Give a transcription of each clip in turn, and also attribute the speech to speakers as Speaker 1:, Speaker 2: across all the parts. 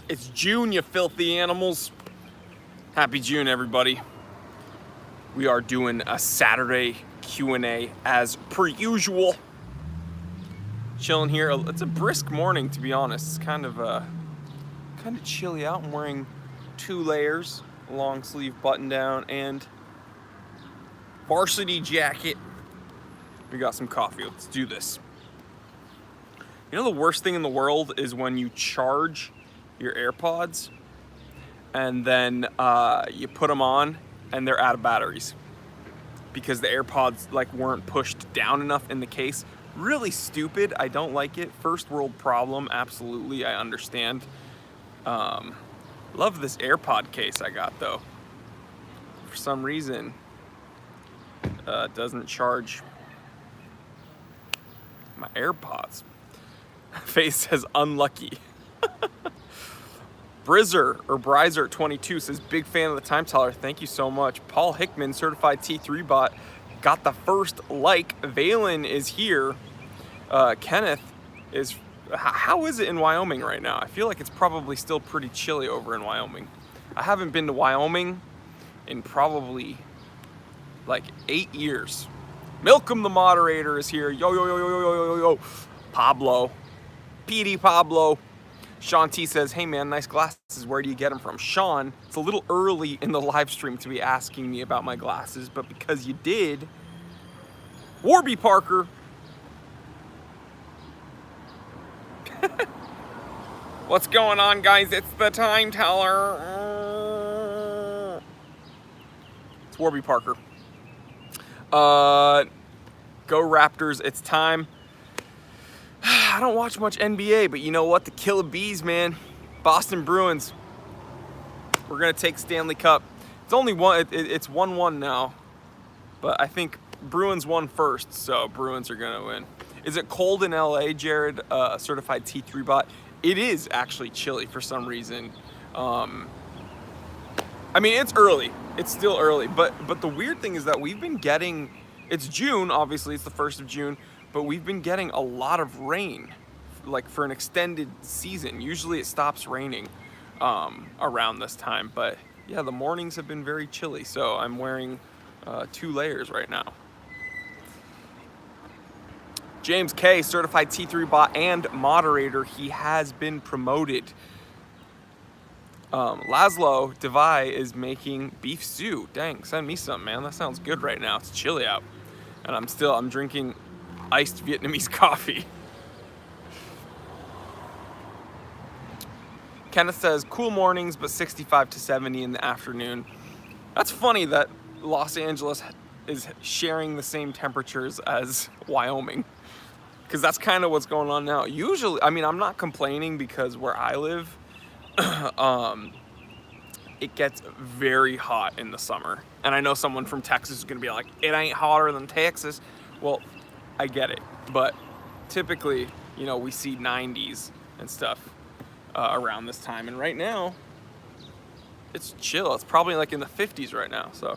Speaker 1: It's June, you filthy animals. Happy June, everybody. We are doing a Saturday Q&A as per usual. Chilling here. It's a brisk morning, to be honest. It's kind of chilly out. I'm wearing 2 layers, a long sleeve button down, and varsity jacket. We got some coffee. Let's do this. You know the worst thing in the world is when you charge your AirPods and then you put them on and they're out of batteries because the AirPods weren't pushed down enough in the case. Really stupid. I don't like it. First world problem. Absolutely, I understand. Love this AirPod case I got though. For some reason, it doesn't charge my AirPods. Face says unlucky. Brizer22 says big fan of the time teller. Thank you so much. Paul Hickman, certified T3 bot, got the first like. Valen is here. Kenneth is. How is it in Wyoming right now? I feel like it's probably still pretty chilly over in Wyoming. I haven't been to Wyoming in probably 8 years. Milcom the moderator is here. Yo yo yo yo yo yo yo. Pablo. PD Pablo. Sean T says, hey man, nice glasses. Where do you get them from? Sean, it's a little early in the live stream to be asking me about my glasses, but because you did, Warby Parker. What's going on, guys? It's the time teller. It's Warby Parker. Go Raptors, it's time. I don't watch much NBA, but you know what? The Killer Bees, man. Boston Bruins. We're going to take Stanley Cup. It's only one. It's 1-1 now. But I think Bruins won first, so Bruins are going to win. Is it cold in LA, Jared? Certified T3 bot. It is actually chilly for some reason. I mean, it's early. It's still early. But the weird thing is that we've been getting... It's June, obviously. It's the 1st of June. But we've been getting a lot of rain, for an extended season. Usually it stops raining around this time. But yeah, the mornings have been very chilly. So I'm wearing 2 layers right now. James K, certified T3 bot and moderator. He has been promoted. Laszlo Devai is making beef stew. Dang, send me some, man. That sounds good right now. It's chilly out. And I'm drinking iced Vietnamese coffee. Kenneth says, cool mornings, but 65 to 70 in the afternoon. That's funny that Los Angeles is sharing the same temperatures as Wyoming, because that's kind of what's going on now. Usually, I mean, I'm not complaining because where I live, it gets very hot in the summer. And I know someone from Texas is going to be like, it ain't hotter than Texas. Well, I get it, but typically, we see 90s and stuff around this time, and right now, it's chill. It's probably in the 50s right now, so.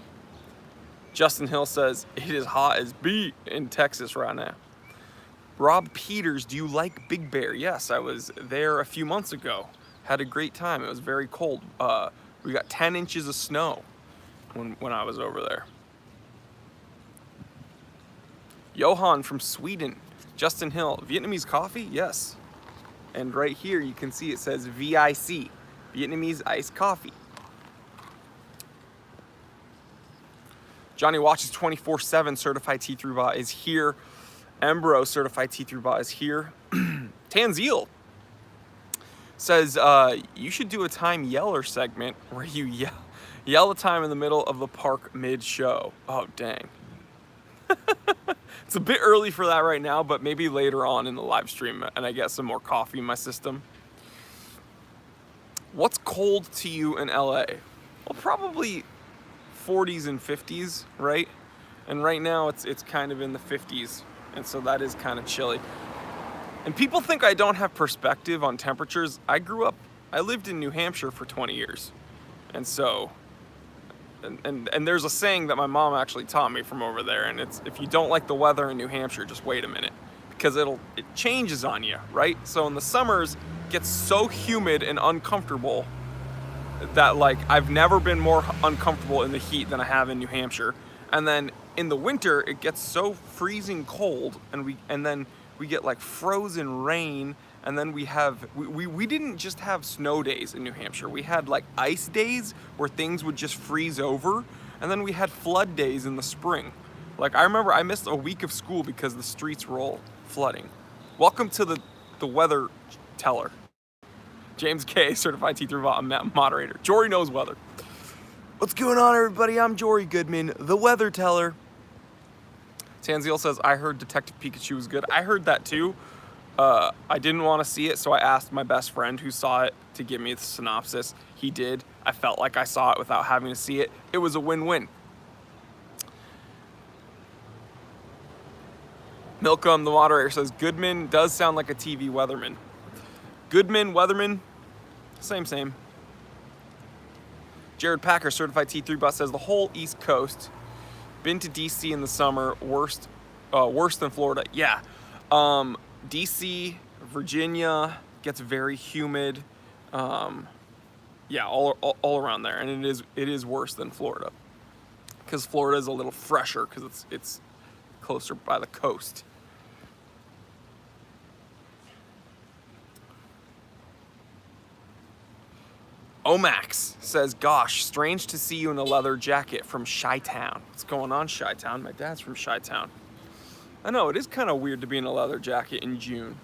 Speaker 1: Justin Hill says, it is hot as beat in Texas right now. Rob Peters, do you like Big Bear? Yes, I was there a few months ago. Had a great time. It was very cold. We got 10 inches of snow when I was over there. Johan from Sweden. Justin Hill. Vietnamese coffee? Yes. And right here you can see it says VIC. Vietnamese iced coffee. Johnny Watches 24/7 certified T3 bot is here. Embro certified T3 bot is here. Tanzeel says you should do a time yeller segment where you yell a time in the middle of the park mid-show. Oh, dang. It's a bit early for that right now, but maybe later on in the live stream and I get some more coffee in my system. What's cold to you in LA? Well, probably 40s and 50s, right? And right now it's kind of in the 50s, and so that is kind of chilly. And people think I don't have perspective on temperatures. I lived in New Hampshire for 20 years. And so and there's a saying that my mom actually taught me from over there, and it's, if you don't like the weather in New Hampshire, just wait a minute, because it changes on you, right? So in the summers, gets so humid and uncomfortable that like I've never been more uncomfortable in the heat than I have in New Hampshire. And then in the winter it gets so freezing cold, and then we get like frozen rain, and then we didn't just have snow days in New Hampshire. We had like ice days where things would just freeze over, and then we had flood days in the spring. Like I remember I missed a week of school because the streets were all flooding. Welcome to the weather teller. James K, certified T3 moderator. Jory knows weather. What's going on, everybody? I'm Jory Goodman, the weather teller. Tanziel says, I heard Detective Pikachu was good. I heard that too. I didn't want to see it, so I asked my best friend who saw it to give me the synopsis. He did. I felt like I saw it without having to see it. It was a win-win. Milcom, the moderator, says, Goodman does sound like a TV weatherman. Goodman, weatherman, same. Jared Packer, certified T3 bus, says the whole East Coast, been to DC in the summer, worse than Florida. Yeah, DC, Virginia gets very humid. Yeah, all around there, and it is worse than Florida, because Florida is a little fresher because it's closer by the coast. Omax says, gosh, strange to see you in a leather jacket from Chi-Town. What's going on, Chi-Town? My dad's from Chi-Town. I know, it is kind of weird to be in a leather jacket in June.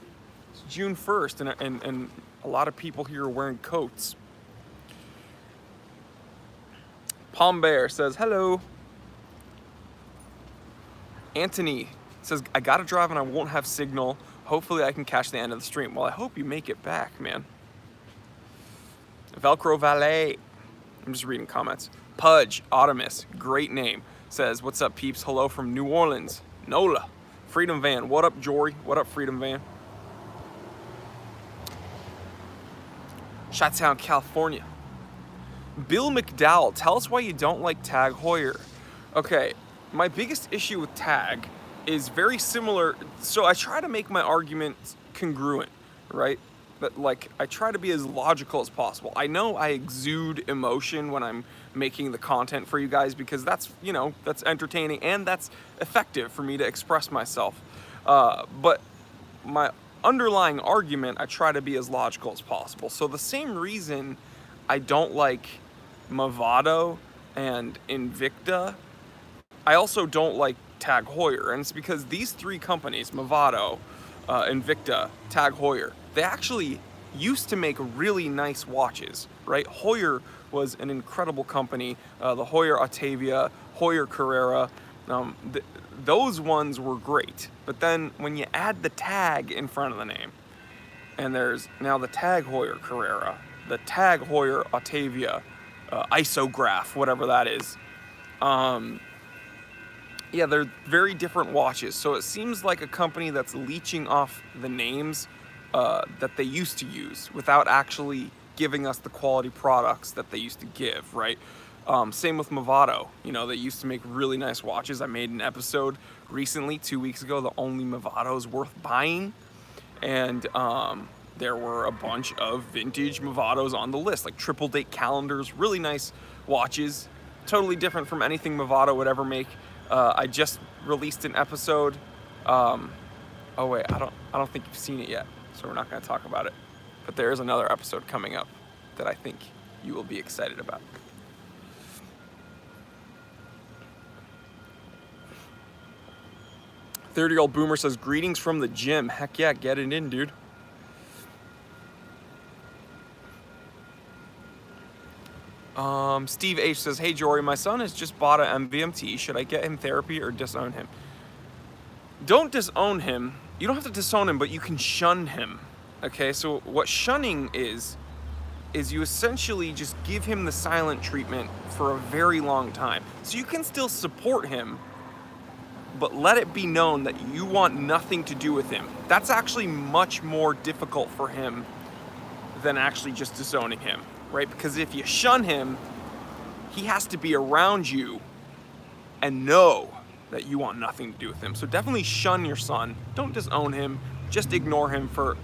Speaker 1: It's June 1st, and a lot of people here are wearing coats. Palm Bear says, hello. Anthony says, I gotta drive and I won't have signal. Hopefully I can catch the end of the stream. Well, I hope you make it back, man. Velcro Valet, I'm just reading comments. Pudge, Optimus, great name, says, what's up, peeps? Hello from New Orleans. Nola. Freedom Van, what up, Jory? What up, Freedom Van? Chi-Town, California. Bill McDowell, tell us why you don't like Tag Heuer. Okay, my biggest issue with Tag is very similar. So I try to make my arguments congruent, right? But like, I try to be as logical as possible. I know I exude emotion when I'm making the content for you guys because that's, you know, that's entertaining and that's effective for me to express myself. But my underlying argument, I try to be as logical as possible. So the same reason I don't like Movado and Invicta, I also don't like Tag Heuer. And it's because these three companies, Movado, Invicta, Tag Heuer, they actually used to make really nice watches, right? Heuer was an incredible company. The Heuer Octavia, Heuer Carrera, those ones were great. But then when you add the tag in front of the name, and there's now the Tag Heuer Carrera, the Tag Heuer Octavia, Isograph, whatever that is. Yeah, they're very different watches. So it seems like a company that's leeching off the names that they used to use without actually giving us the quality products that they used to give, right? Same with Movado. You know, they used to make really nice watches. I made an episode recently, 2 weeks ago, the only Movados worth buying. And there were a bunch of vintage Movados on the list, like triple date calendars, really nice watches, totally different from anything Movado would ever make. I just released an episode. Oh wait, I don't think you've seen it yet, so we're not going to talk about it. But there is another episode coming up that I think you will be excited about. "30-year-old boomer says, greetings from the gym. Heck yeah, get it in, dude. Steve H says, hey Jory, my son has just bought an MVMT. Should I get him therapy or disown him? Don't disown him. You don't have to disown him, but you can shun him. Okay, so what shunning is you essentially just give him the silent treatment for a very long time. So you can still support him, but let it be known that you want nothing to do with him. That's actually much more difficult for him than actually just disowning him, right? Because if you shun him, he has to be around you and know that you want nothing to do with him. So definitely shun your son. Don't disown him. Just ignore him for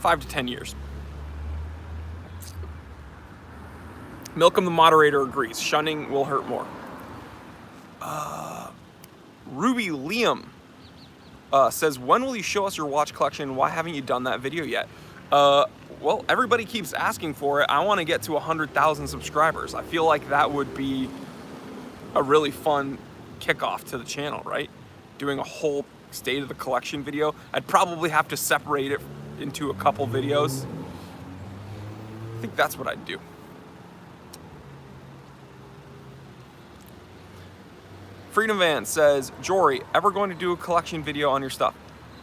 Speaker 1: 5 to 10 years. Milcom the moderator agrees. Shunning will hurt more. Ruby Liam says, when will you show us your watch collection? Why haven't you done that video yet? Well, everybody keeps asking for it. I want to get to 100,000 subscribers. I feel like that would be a really fun kickoff to the channel, right? Doing a whole state of the collection video. I'd probably have to separate it into a couple videos. I think that's what I'd do. Freedom Van says, Jory, ever going to do a collection video on your stuff?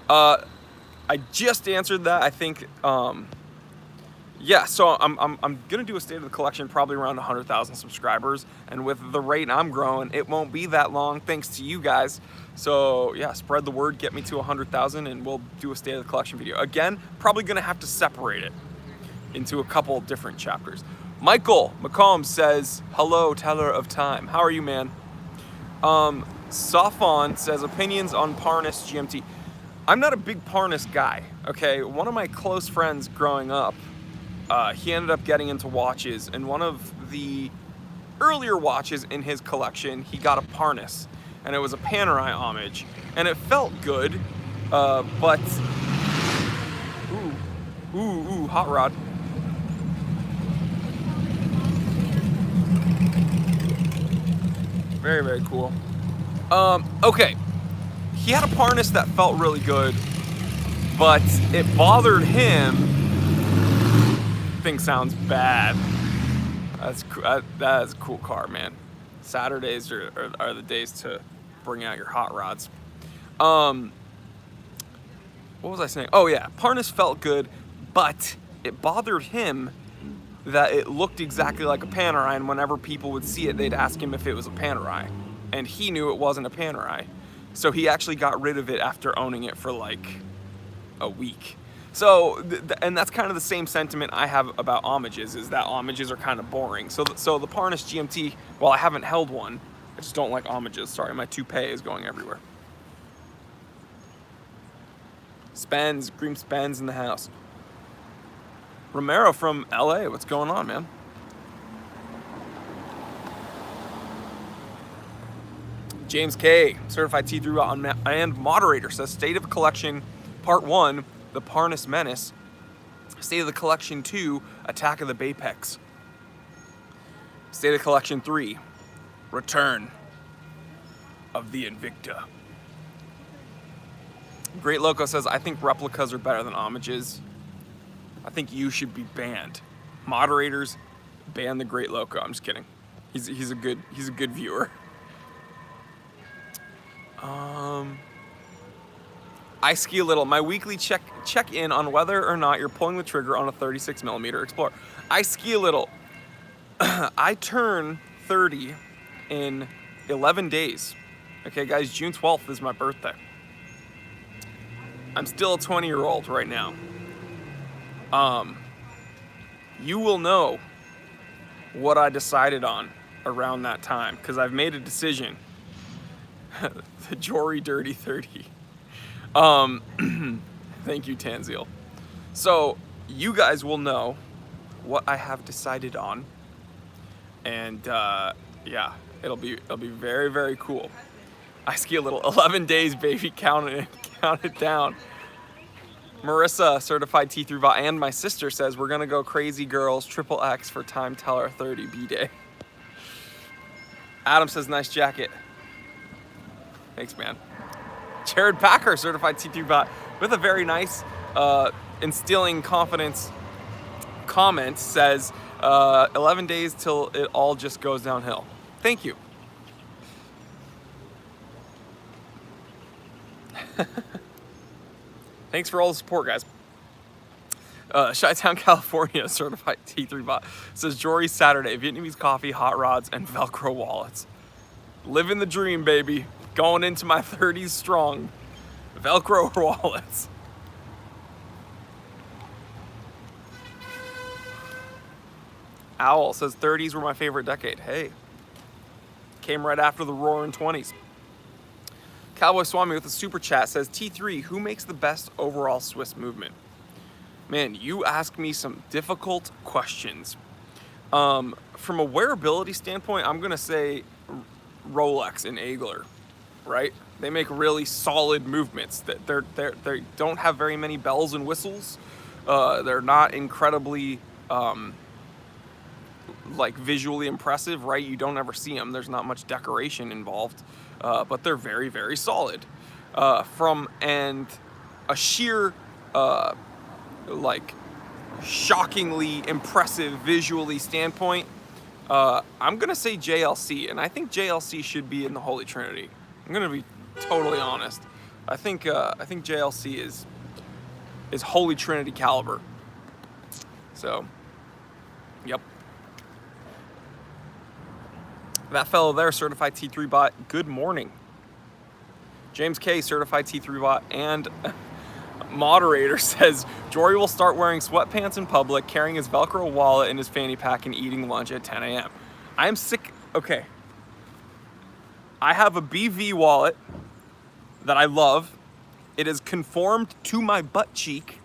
Speaker 1: I just answered that. I think, yeah. So I'm gonna do a state of the collection probably around 100,000 subscribers, and with the rate I'm growing, it won't be that long thanks to you guys. So yeah, spread the word, get me to 100,000, and we'll do a state of the collection video. Again, probably gonna have to separate it into a couple different chapters. Michael McComb says, hello, teller of time. How are you, man? Safon says, opinions on Parnas GMT. I'm not a big Parnas guy, okay? One of my close friends growing up, he ended up getting into watches, and one of the earlier watches in his collection, he got a Parnas, and it was a Panerai homage, and it felt good, but, ooh, hot rod. Very, very cool. Okay, he had a Parnas that felt really good, but it bothered him. Thing sounds bad. That is a cool car, man. Saturdays are the days to bring out your hot rods. What was I saying? Oh yeah, Parnas felt good, but it bothered him that it looked exactly like a Panerai, and whenever people would see it, they'd ask him if it was a Panerai, and he knew it wasn't a Panerai. So he actually got rid of it after owning it for like a week. So, and that's kind of the same sentiment I have about homages, is that homages are kind of boring. So the Parnas GMT, while I haven't held one, I just don't like homages. Sorry, my toupee is going everywhere. Spens, Green Spens in the house. Romero from LA, what's going on, man? James K, certified T3 and moderator, says State of Collection Part 1, the Parnas Menace. State of the Collection 2, Attack of the Bapex. State of Collection 3, Return of the Invicta. Great Loco says, I think replicas are better than homages. I think you should be banned. Moderators, ban the Great Loco. I'm just kidding. He's a good viewer. I ski a little. My weekly check in on whether or not you're pulling the trigger on a 36mm Explorer. I ski a little. I turn 30 in 11 days. Okay, guys, June 12th is my birthday. I'm still a 20-year-old right now. You will know what I decided on around that time, because I've made a decision. The Jory Dirty 30. Thank you, Tanzil. So you guys will know what I have decided on, and yeah, it'll be very, very cool. I ski a little. 11 days, baby. Count it down. Marissa, certified T3 bot, and my sister says we're gonna go crazy girls, XXX for Time Teller 30 B-Day. Adam says nice jacket. Thanks, man. Jared Packer, certified T3 bot, with a very nice, instilling confidence comment, says 11 days till it all just goes downhill. Thank you. Thanks for all the support, guys. Chi-Town, California, certified T3 bot, says Jory Saturday, Vietnamese coffee, hot rods, and Velcro wallets. Living the dream, baby. Going into my 30s strong. Velcro wallets. Owl says 30s were my favorite decade. Hey. Came right after the roaring 20s. Cowboy Swami with a super chat says, T3, who makes the best overall Swiss movement? Man, you ask me some difficult questions. From a wearability standpoint, I'm gonna say Rolex and Eigler, right? They make really solid movements. That they don't have very many bells and whistles. They're not incredibly like visually impressive, right? You don't ever see them. There's not much decoration involved, but they're very, very solid. And a sheer like shockingly impressive visually standpoint, I'm gonna say JLC, and I think JLC should be in the Holy Trinity. I'm gonna be totally honest. I think JLC is Holy Trinity caliber. So, yep. That fellow there, certified T3 bot. Good morning. James K, certified T3 bot, and moderator says Jory will start wearing sweatpants in public, carrying his Velcro wallet in his fanny pack, and eating lunch at 10 a.m. I am sick. Okay. I have a BV wallet that I love. It is conformed to my butt cheek,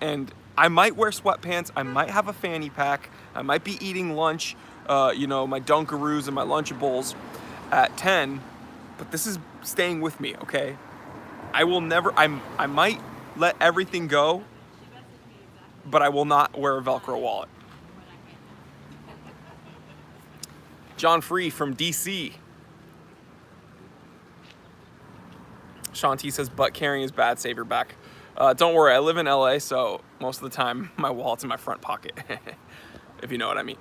Speaker 1: and I might wear sweatpants. I might have a fanny pack. I might be eating lunch, you know, my Dunkaroos and my Lunchables at 10, but this is staying with me, okay? I will never, I might let everything go, but I will not wear a Velcro wallet. John Free from DC. Sean T says butt carrying is bad, save your back. Don't worry, I live in LA, so most of the time my wallet's in my front pocket, if you know what I mean.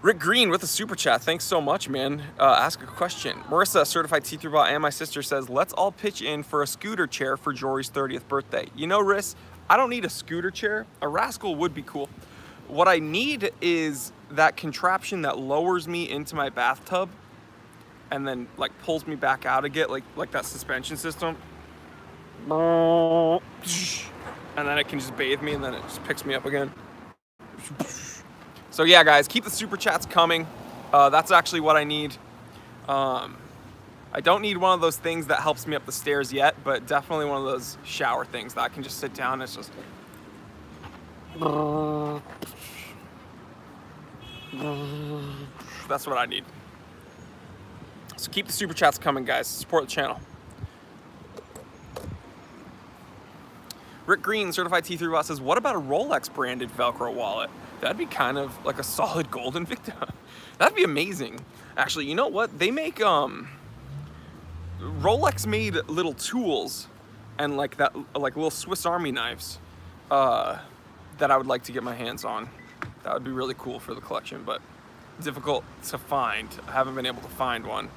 Speaker 1: Rick Green with a super chat. Thanks so much, man. Ask a question. Marissa, certified T3 bot, and my sister says, let's all pitch in for a scooter chair for Jory's 30th birthday. You know, Riss, I don't need a scooter chair. A Rascal would be cool. What I need is that contraption that lowers me into my bathtub and then like pulls me back out again, like that suspension system. And then it can just bathe me and then it just picks me up again. So yeah, guys, keep the super chats coming. That's actually what I need. I don't need one of those things that helps me up the stairs yet, but definitely one of those shower things that I can just sit down and it's just... That's what I need. So keep the super chats coming, guys. Support the channel. Rick Green, certified T3 bot, says, what about a Rolex branded Velcro wallet? That'd be kind of like a solid gold Invicta. That'd be amazing. Actually, you know what? They make, Rolex made little tools and like little Swiss Army knives that I would like to get my hands on. That would be really cool for the collection, but difficult to find. I haven't been able to find one.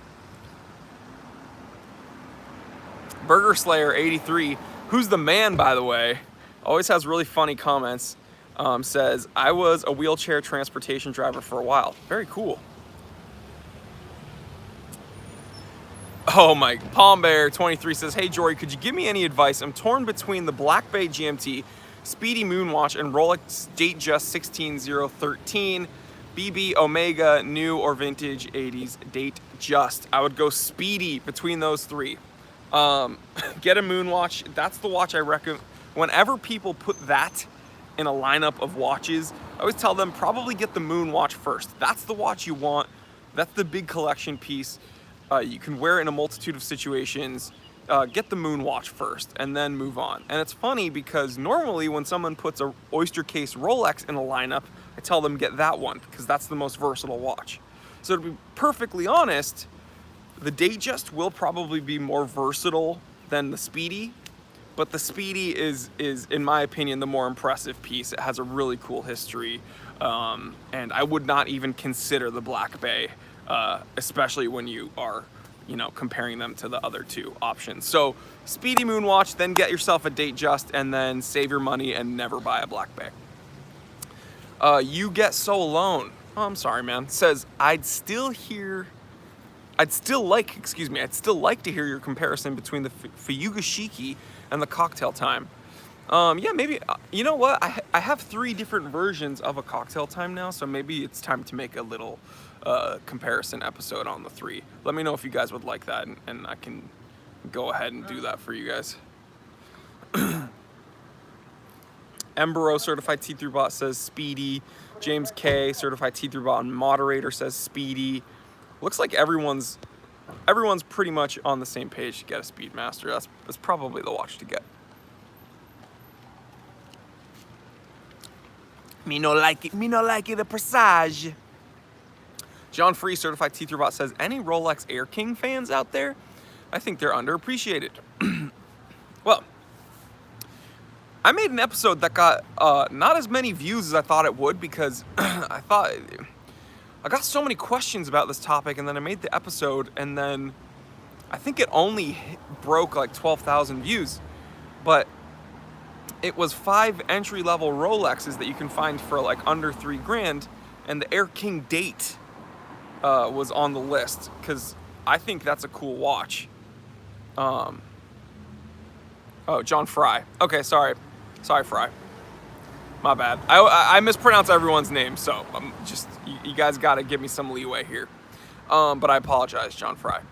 Speaker 1: Burger Slayer 83, who's the man, by the way, always has really funny comments. Says, I was a wheelchair transportation driver for a while. Very cool. Oh my, Palm Bear 23 says, hey Jory, could you give me any advice? I'm torn between the Black Bay GMT, Speedy Moonwatch, and Rolex Datejust 16013, BB Omega, new or vintage 80s Datejust. I would go Speedy between those three. Get a Moonwatch. That's the watch I recommend. Whenever people put that in a lineup of watches, I always tell them probably get the Moonwatch first. That's the watch you want. That's the big collection piece. You can wear it in a multitude of situations. Get the Moonwatch first and then move on. And it's funny because normally when someone puts a Oyster Case Rolex in a lineup, I tell them get that one because that's the most versatile watch. So to be perfectly honest, the Datejust will probably be more versatile than the Speedy. But the Speedy is, in my opinion, the more impressive piece. It has a really cool history, and I would not even consider the Black Bay, especially when you are, you know, comparing them to the other two options. So Speedy Moonwatch, then get yourself a Datejust, and then save your money and never buy a Black Bay. You Get So Alone. Oh, I'm sorry, man. Says, I'd still like to hear your comparison between the Fayuga Shiki and the Cocktail Time. Yeah, maybe, you know what? I have 3 different versions of a Cocktail Time now, so maybe it's time to make a little comparison episode on the 3. Let me know if you guys would like that, and I can go ahead and do that for you guys. Embro certified T3 bot says speedy. James K certified T3 bot and moderator says speedy. Looks like everyone's pretty much on the same page to get a Speedmaster. That's probably the watch to get. Me no like it a Presage. John Free certified T3 bot says, any Rolex Air King fans out there? I think they're underappreciated. Well, I made an episode that got not as many views as I thought it would, because I got so many questions about this topic, and then I made the episode, and then I think it only broke like 12,000 views, but it was 5 entry-level Rolexes that you can find for like under $3,000, and the Air King date was on the list, because I think that's a cool watch. Oh, John Fry. Okay, sorry, Fry. My bad. I mispronounce everyone's name, so just you guys got to give me some leeway here. But I apologize, John Fry.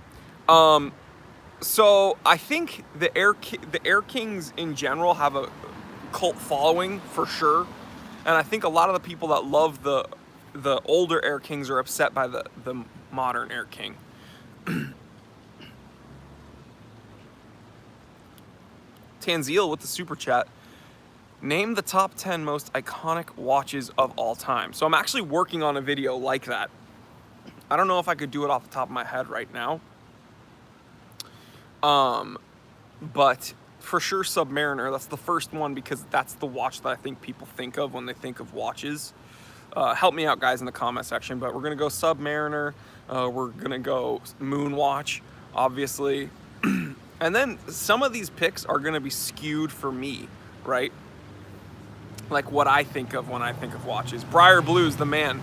Speaker 1: So I think the Air Kings in general have a cult following for sure, and I think a lot of the people that love the older Air Kings are upset by the modern Air King. Tanzil with the super chat. Name the top 10 most iconic watches of all time. So I'm actually working on a video like that. I don't know if I could do it off the top of my head right now. But for sure Submariner, that's the first one, because that's the watch that I think people think of when they think of watches. Help me out, guys, in the comment section, but we're gonna go Submariner. We're gonna go Moonwatch, obviously. And then some of these picks are gonna be skewed for me, right? Like what I think of when I think of watches. Briar Blue's the man.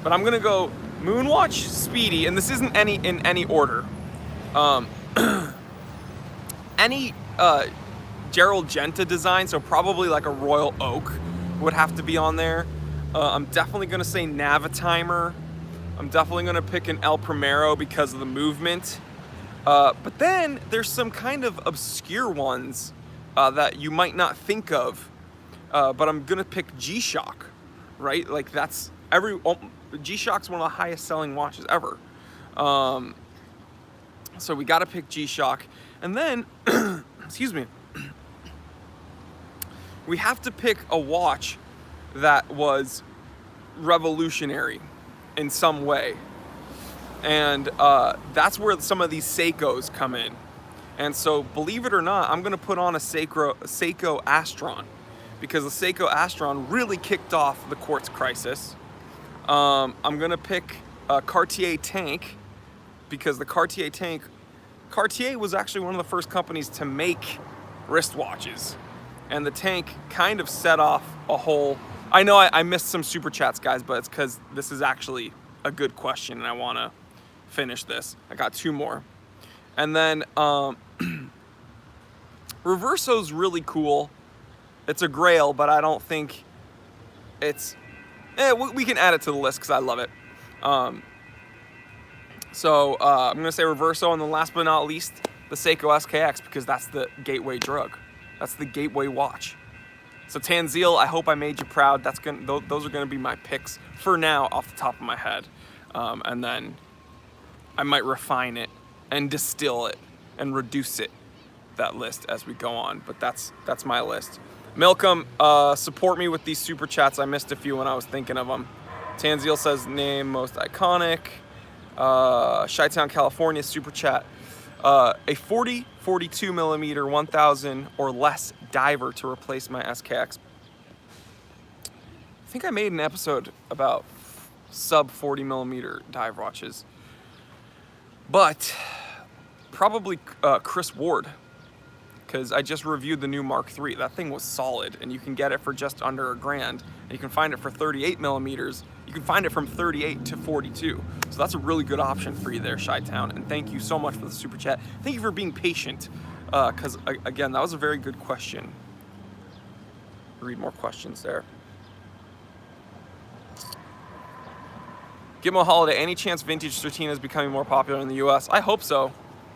Speaker 1: But I'm gonna go Moonwatch, Speedy, and this isn't in any order. Any Gerald Genta design, so probably like a Royal Oak would have to be on there. I'm definitely gonna say Navitimer. I'm definitely gonna pick an El Primero because of the movement. But then there's some kind of obscure ones that you might not think of. But I'm gonna pick G-Shock, right? Like that's G-Shock's one of the highest selling watches ever. So we gotta pick G-Shock. And then, excuse me, we have to pick a watch that was revolutionary in some way. And that's where some of these Seikos come in. And so, believe it or not, I'm gonna put on a Seiko Astron, because the Seiko Astron really kicked off the quartz crisis. I'm gonna pick a Cartier Tank, because the Cartier was actually one of the first companies to make wristwatches. And the Tank kind of set off a whole... I know I missed some super chats, guys, but it's because this is actually a good question and I wanna finish this. I got 2 more. And then Reverso's really cool. It's a grail, but I don't think it's... we can add it to the list because I love it. So I'm gonna say Reverso, and then last but not least, the Seiko SKX, because that's the gateway drug. That's the gateway watch. So Tanzil, I hope I made you proud. Those are gonna be my picks for now off the top of my head. And then I might refine it and distill it and reduce it, that list, as we go on. But that's my list. Milcom, support me with these super chats. I missed a few when I was thinking of them. Tanzil says name most iconic. Chi-Town, California, super chat. A 42 millimeter 1000 or less diver to replace my SKX. I think I made an episode about sub 40 millimeter dive watches, but probably Chris Ward, because I just reviewed the new Mark III. That thing was solid, and you can get it for just under $1,000. And you can find it for 38 millimeters. You can find it from 38 to 42. So that's a really good option for you there, Chi-Town. And thank you so much for the super chat. Thank you for being patient, because again, that was a very good question. Read more questions there. Gitmo Holiday, any chance vintage Certina is becoming more popular in the US? I hope so,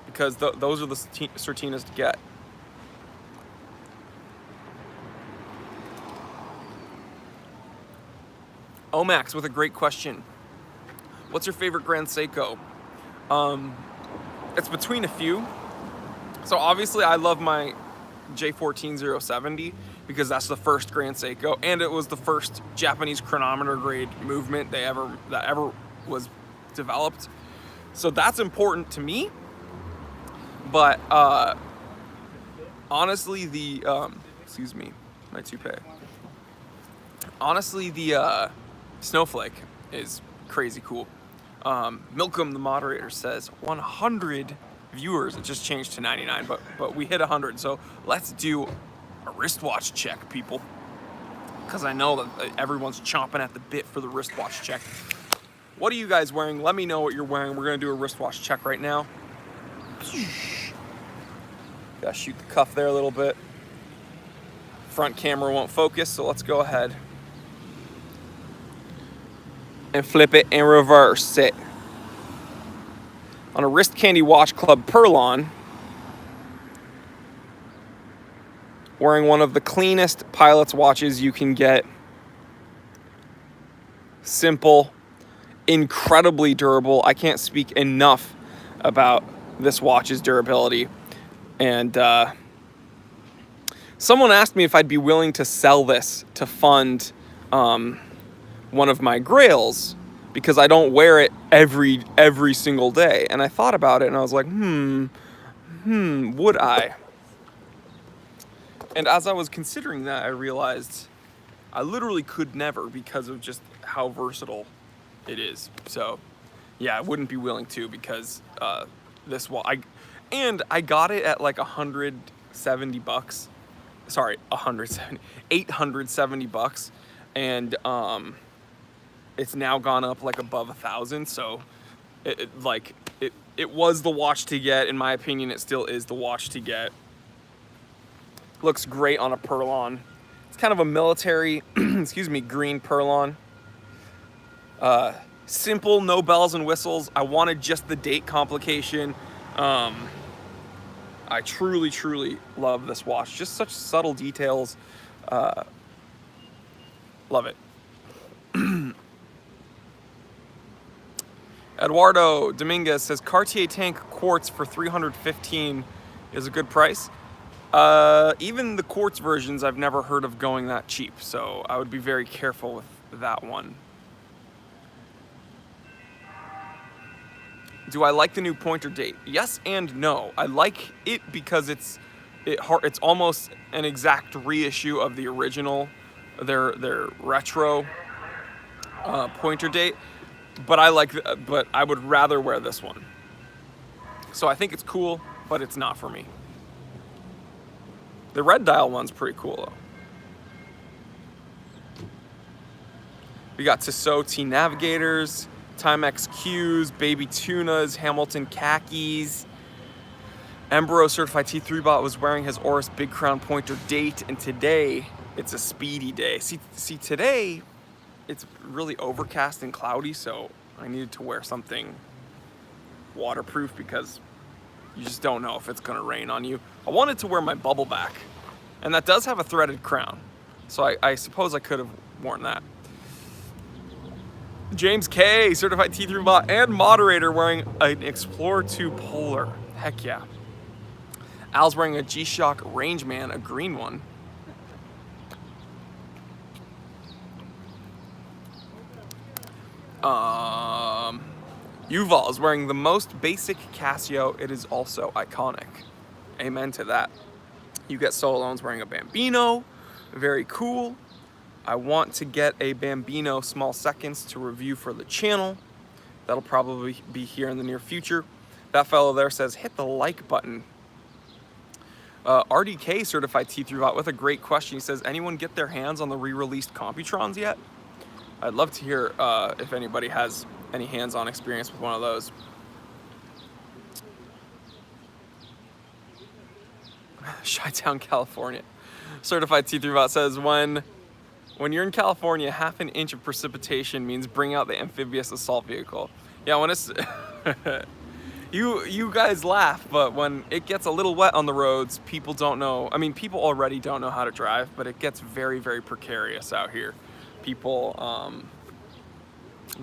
Speaker 1: because those are the Certinas to get. Omax with a great question. What's your favorite Grand Seiko? It's between a few. So obviously I love my J14070 because that's the first Grand Seiko, and it was the first Japanese chronometer grade movement that ever was developed. So that's important to me. But honestly, excuse me, my toupee. Honestly, the Snowflake is crazy cool. Milcom, the moderator, says 100 viewers. It just changed to 99, but we hit 100. So let's do a wristwatch check, people, because I know that everyone's chomping at the bit for the wristwatch check. What are you guys wearing? Let me know what you're wearing. We're gonna do a wristwatch check right now. Gotta shoot the cuff there a little bit. Front camera won't focus, so let's go ahead and flip it and reverse it. On a Wrist Candy Watch Club Perlon, wearing one of the cleanest pilot's watches you can get. Simple, incredibly durable. I can't speak enough about this watch's durability. And someone asked me if I'd be willing to sell this to fund one of my grails, because I don't wear it every single day. And I thought about it and I was like, would I? And as I was considering that, I realized I literally could never, because of just how versatile it is. So yeah, I wouldn't be willing to, because this watch, I got it at like $170. Sorry, 870 bucks. And it's now gone up like above 1,000. So it was the watch to get. In my opinion, it still is the watch to get. Looks great on a Perlon. It's kind of a military, excuse me, green Perlon. Simple, no bells and whistles. I wanted just the date complication. I truly, truly love this watch. Just such subtle details. Love it. Eduardo Dominguez says Cartier Tank quartz for $315 is a good price. Even the quartz versions, I've never heard of going that cheap, so I would be very careful with that one. Do I like the new pointer date? Yes and no. I like it because it's almost an exact reissue of the original, their retro pointer date. But but I would rather wear this one. So I think it's cool, but it's not for me. The red dial one's pretty cool though. We got Tissot T Navigators, Timex Qs, Baby Tunas, Hamilton Khakis. Embro Certified T3 Bot was wearing his Oris Big Crown pointer date, and today it's a speedy day. See today it's really overcast and cloudy, so I needed to wear something waterproof because you just don't know if it's gonna rain on you. I wanted to wear my bubble back, and that does have a threaded crown, so I suppose I could have worn that. James K, Certified T3 Bot and moderator, wearing an Explorer 2 Polar. Heck yeah. Al's wearing a G-Shock Rangeman, a green one. Yuval is wearing the most basic Casio. It is also iconic. Amen to that. You get Solone's wearing a Bambino. Very cool. I want to get a Bambino small seconds to review for the channel. That'll probably be here in the near future. That fellow there says, hit the like button. RDK Certified T3 Bot with a great question. He says, anyone get their hands on the re-released Computrons yet? I'd love to hear if anybody has any hands-on experience with one of those. Chi-Town, California. Certified T3 Bot says, when you're in California, half an inch of precipitation means bring out the amphibious assault vehicle. Yeah, when it's you guys laugh, but when it gets a little wet on the roads, people don't know. I mean, people already don't know how to drive, but it gets very, very precarious out here. People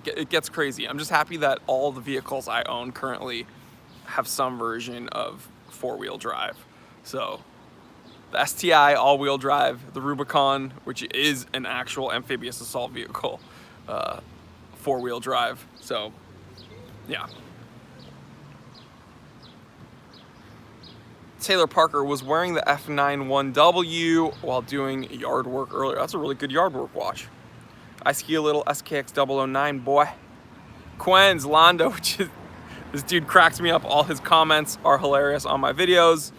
Speaker 1: it gets crazy. I'm just happy that all the vehicles I own currently have some version of four-wheel drive. So the STI all-wheel drive, the Rubicon, which is an actual amphibious assault vehicle, four-wheel drive. So yeah. Taylor Parker was wearing the F91W while doing yard work earlier. That's a really good yard work watch. I ski a little SKX 009, boy. Quenz Londo, which is, this dude cracks me up. All his comments are hilarious on my videos.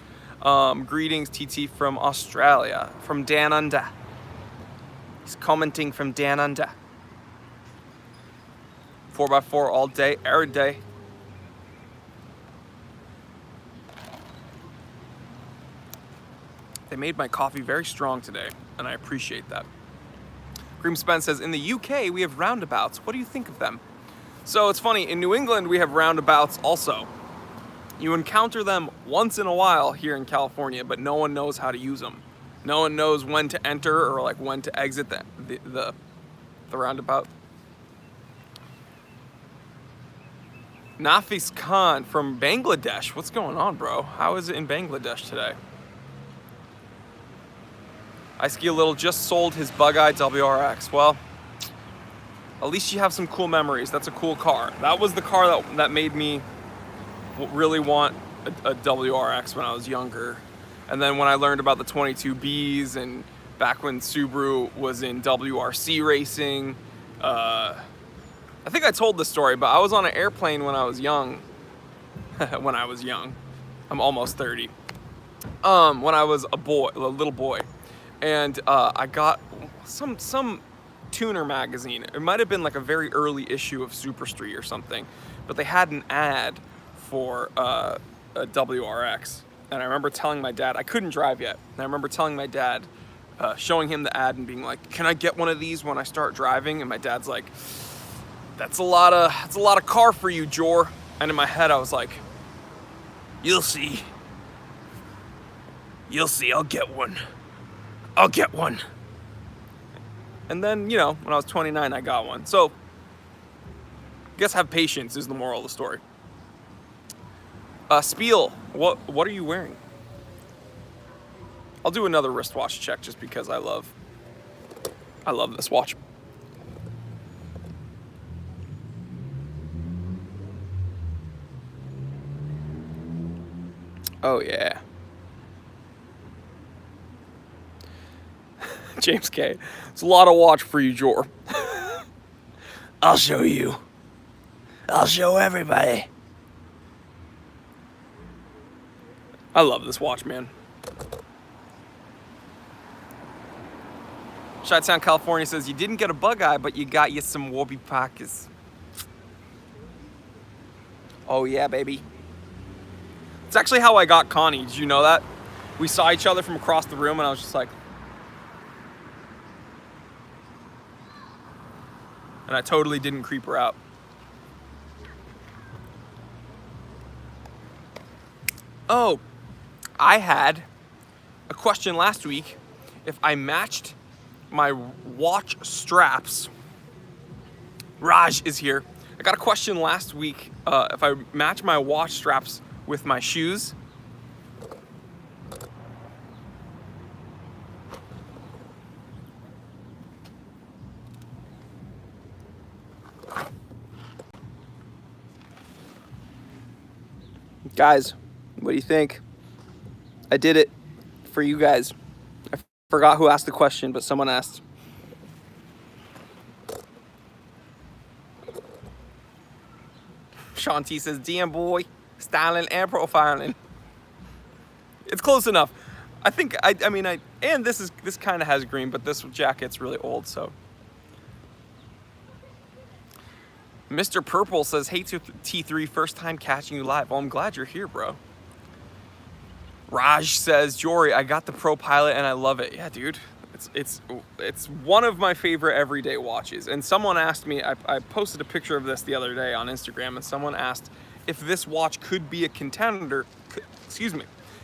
Speaker 1: Greetings, TT from Australia, from Dan Under. He's commenting from Dan Under. 4x4 all day, every day. They made my coffee very strong today, and I appreciate that. Cream Spence says, in the UK, we have roundabouts. What do you think of them? So it's funny, in New England, we have roundabouts also. You encounter them once in a while here in California, but no one knows how to use them. No one knows when to enter or like when to exit the roundabout. Nafis Khan from Bangladesh. What's going on, bro? How is it in Bangladesh today? I ski a little, just sold his Bug-Eye WRX. Well, at least you have some cool memories. That's a cool car. That was the car that made me really want a WRX when I was younger. And then when I learned about the 22Bs and back when Subaru was in WRC racing, I think I told this story, but I was on an airplane when I was young. When I was young. I'm almost 30. When I was a little boy. And I got some tuner magazine. It might have been like a very early issue of Super Street or something, but they had an ad for a WRX. And I remember telling my dad, I couldn't drive yet. And I remember telling my dad, showing him the ad and being like, can I get one of these when I start driving? And my dad's like, that's a lot of car for you, Jor. And in my head, I was like, you'll see. You'll see, I'll get one. I'll get one. And then, you know, when I was 29, I got one. So, I guess have patience is the moral of the story. Spiel, what are you wearing? I'll do another wristwatch check just because I love this watch. Oh yeah. James K. It's a lot of watch for you, Jor. I'll show you. I'll show everybody. I love this watch, man. Chi-Town, California says, you didn't get a Bug-Eye, but you got you some Warby Parkers. Oh yeah, baby. It's actually how I got Connie. Did you know that? We saw each other from across the room and I was just like, and I totally didn't creep her out. Oh, I had a question last week if I matched my watch straps. Raj is here. I got a question last week if I match my watch straps with my shoes. Guys, what do you think? I did it for you guys. I forgot who asked the question, but someone asked. Sean T says, DM boy, styling and profiling. It's close enough. I think, I mean, and this kind of has green, but this jacket's really old, so. Mr. Purple says, hey T3, first time catching you live. Well, I'm glad you're here, bro. Raj says, Jory, I got the Pro Pilot and I love it. Yeah, dude, it's one of my favorite everyday watches. And someone asked me, I posted a picture of this the other day on Instagram, and someone asked if this watch could be a contender,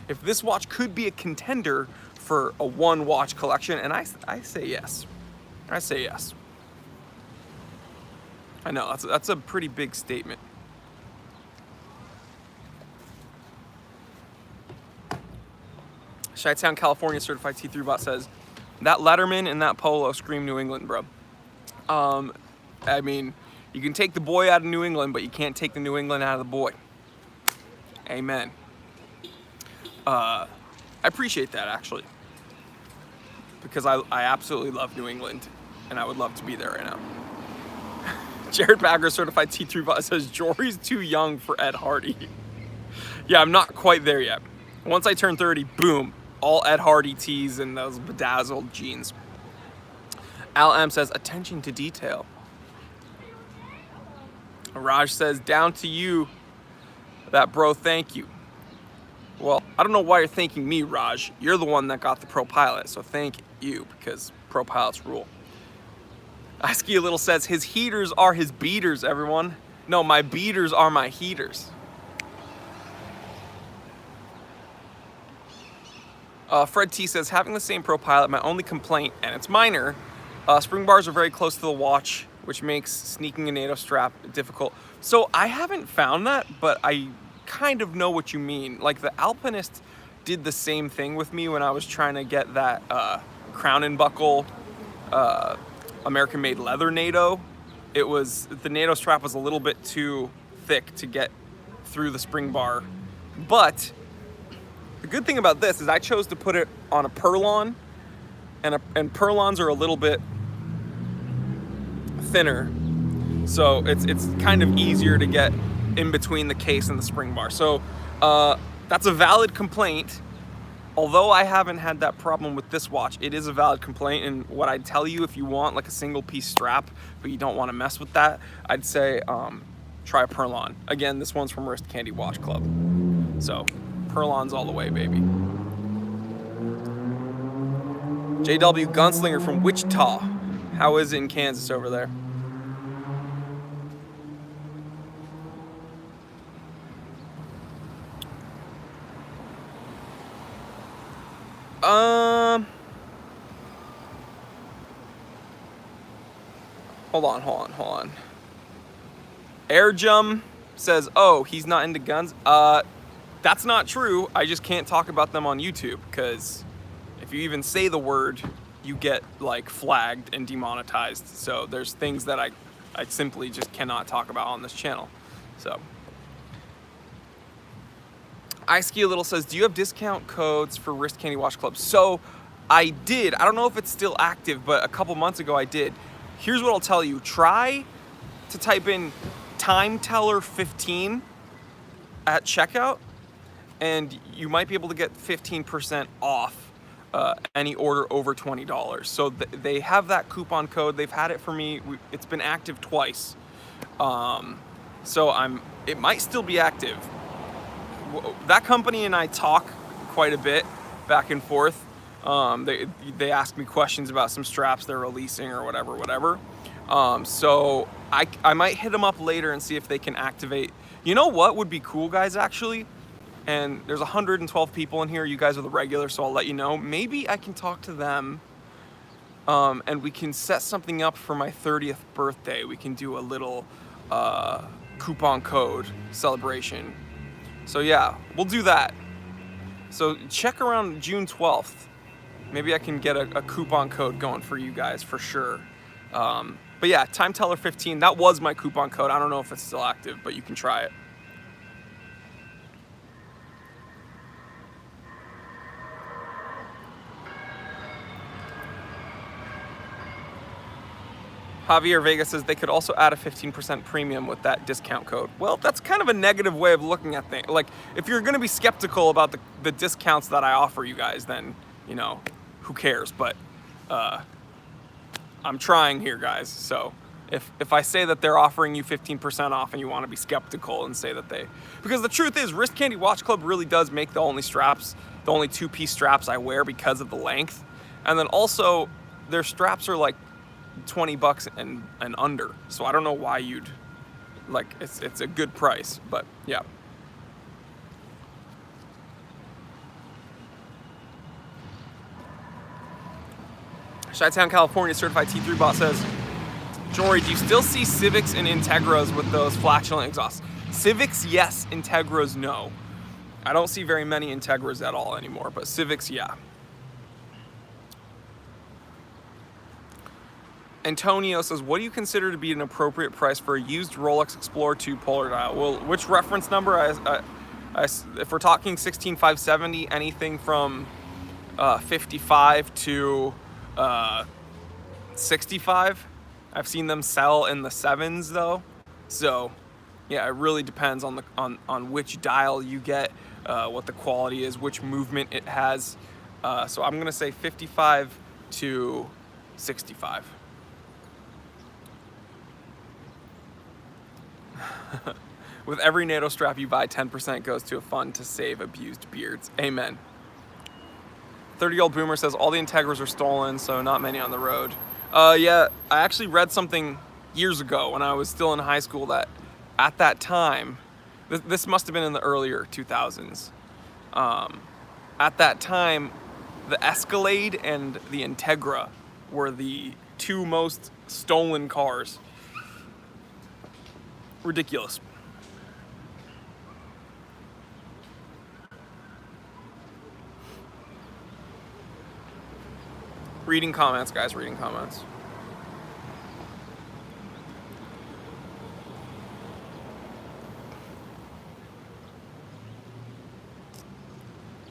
Speaker 1: if this watch could be a contender for a one watch collection, and I say yes. I say yes. I know, that's a pretty big statement. Chi-Town, California certified T3 bot says, that Letterman and that Polo scream New England, bro. I mean, you can take the boy out of New England, but you can't take the New England out of the boy. Amen. I appreciate that, actually, because I absolutely love New England, and I would love to be there right now. Jared Bagger certified T3 bot says, Jory's too young for Ed Hardy. Yeah, I'm not quite there yet. Once I turn 30, boom, all Ed Hardy tees and those bedazzled jeans. Al M says, attention to detail. Raj says, down to you, that bro, thank you. Well, I don't know why you're thanking me, Raj. You're the one that got the Pro Pilot, so thank you, because Pro Pilots rule. Ski a Little says, his heaters are his beaters, everyone. No, my beaters are my heaters. Fred T says, having the same Pro Pilot, my only complaint, and it's minor, spring bars are very close to the watch, which makes sneaking a NATO strap difficult. So I haven't found that, but I kind of know what you mean. Like, the Alpinist did the same thing with me when I was trying to get that Crown and Buckle American-made leather NATO. It was, the NATO strap was a little bit too thick to get through the spring bar. But the good thing about this is I chose to put it on a Perlon, and Perlons are a little bit thinner, so it's kind of easier to get in between the case and the spring bar. So that's a valid complaint. Although I haven't had that problem with this watch, it is a valid complaint. And what I'd tell you, if you want like a single piece strap but you don't want to mess with that, I'd say try a Perlon. Again, this one's from Wrist Candy Watch Club, so Perlons all the way, baby. JW Gunslinger from Wichita. How is it in Kansas over there? Hold on. Airjum says, oh, he's not into guns. That's not true. I just can't talk about them on YouTube, because if you even say the word, you get like flagged and demonetized. So there's things that I simply just cannot talk about on this channel. So Ski a Little says, do you have discount codes for Wrist Candy Watch Club? So I did. I don't know if it's still active, but a couple months ago I did. Here's what I'll tell you. Try to type in Time Teller 15 at checkout, and you might be able to get 15% off any order over $20. So they have that coupon code. They've had it for me. It's been active twice. So it might still be active. That company and I talk quite a bit back and forth. They ask me questions about some straps they're releasing or whatever. So I might hit them up later and see if they can activate. You know what would be cool, guys, actually? And there's 112 people in here. You guys are the regulars, so I'll let you know. Maybe I can talk to them, and we can set something up for my 30th birthday. We can do a little coupon code celebration. So yeah, we'll do that. So check around June 12th. Maybe I can get a coupon code going for you guys for sure. But yeah, Time Teller 15, that was my coupon code. I don't know if it's still active, but you can try it. Javier Vega says they could also add a 15% premium with that discount code. Well, that's kind of a negative way of looking at things. Like, if you're gonna be skeptical about the discounts that I offer you guys, then, you know, who cares? But I'm trying here, guys. So if I say that they're offering you 15% off and you want to be skeptical and say that because the truth is, Wrist Candy Watch Club really does make the only two-piece straps I wear because of the length. And then also, their straps are like $20 and under. So I don't know why you'd, like, it's a good price, but yeah. Chi-Town, California certified T3 bot says, Jory, do you still see Civics and Integras with those flatulent exhausts? Civics, yes. Integras, no. I don't see very many Integras at all anymore, but Civics, yeah. Antonio says, what do you consider to be an appropriate price for a used Rolex Explorer 2 polar dial? Well, which reference number? If we're talking 16570, anything from 55 to 65. I've seen them sell in the 7s though. So yeah, it really depends on which dial you get, what the quality is, which movement it has. So I'm gonna say 55 to 65. With every NATO strap you buy, 10% goes to a fund to save abused beards. Amen. 30-year-old boomer says all the Integras are stolen, so not many on the road. Yeah, I actually read something years ago when I was still in high school that at that time, this must have been in the earlier 2000s. At that time, the Escalade and the Integra were the two most stolen cars. Ridiculous. Reading comments, guys, reading comments.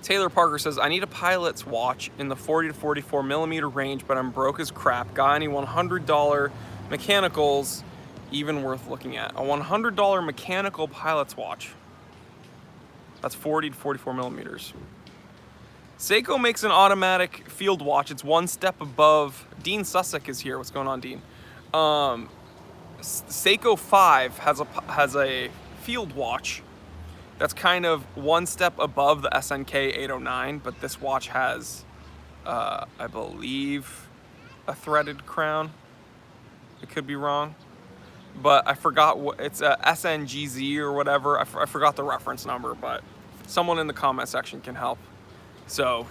Speaker 1: Taylor Parker says, I need a pilot's watch in the 40 to 44 millimeter range, but I'm broke as crap. Got any $100 mechanicals even worth looking at? A $100 mechanical pilot's watch. That's 40 to 44 millimeters. Seiko makes an automatic field watch. It's one step above. Dean Sussick is here. What's going on, Dean? Seiko 5 has a field watch that's kind of one step above the SNK 809, but this watch has, I believe, a threaded crown. It could be wrong, but I forgot what it's a SNGZ or whatever. I forgot the reference number, but someone in the comment section can help. So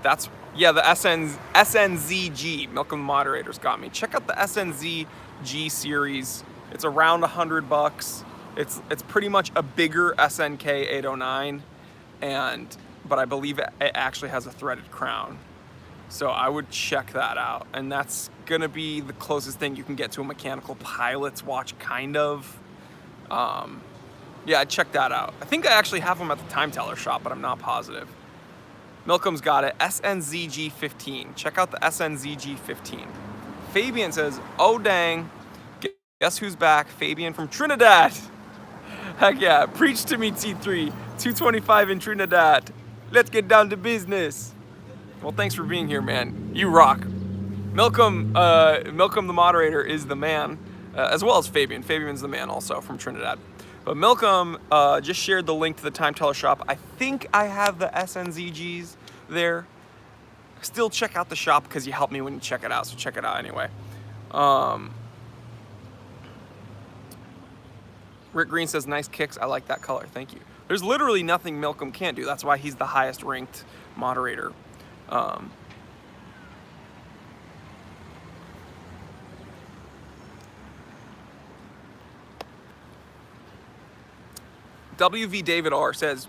Speaker 1: that's, yeah, the SNZG, Milk and the Moderators got me. Check out the SNZG series. It's around $100. It's pretty much a bigger SNK 809, but I believe it actually has a threaded crown. So I would check that out. And that's gonna be the closest thing you can get to a mechanical pilot's watch, kind of. Yeah, check that out. I think I actually have them at the Time Teller shop, but I'm not positive. Milcom's got it, SNZG15. Check out the SNZG15. Fabian says, oh dang, guess who's back? Fabian from Trinidad. Heck yeah, preach to me T3, 225 in Trinidad. Let's get down to business. Well, thanks for being here, man. You rock. Milcom the Moderator is the man, as well as Fabian. Fabian's the man also from Trinidad. But Milcom just shared the link to the Time Teller shop. I think I have the SNZGs there. Still check out the shop because you helped me when you check it out, so check it out anyway. Rick Green says, nice kicks. I like that color. Thank you. There's literally nothing Milcom can't do. That's why he's the highest ranked moderator. WV David R says,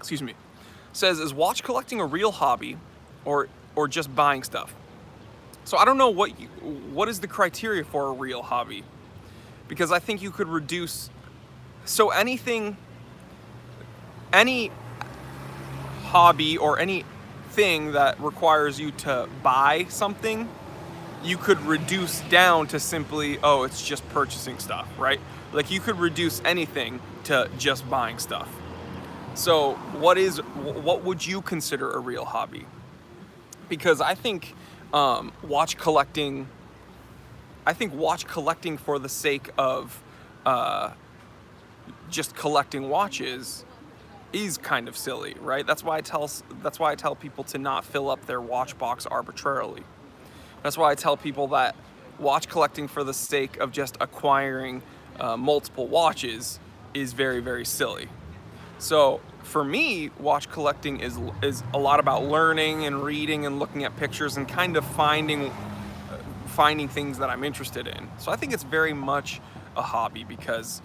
Speaker 1: is watch collecting a real hobby or just buying stuff? So I don't know what is the criteria for a real hobby, because I think you could reduce, so any hobby or anything that requires you to buy something, you could reduce down to simply, oh, it's just purchasing stuff, right? Like you could reduce anything to just buying stuff. So what would you consider a real hobby? Because I think watch collecting for the sake of just collecting watches is kind of silly, right? That's why I tell people to not fill up their watch box arbitrarily. That's why I tell people that watch collecting for the sake of just acquiring multiple watches is very, very silly. So for me, watch collecting is a lot about learning and reading and looking at pictures and kind of finding things that I'm interested in. So I think it's very much a hobby, because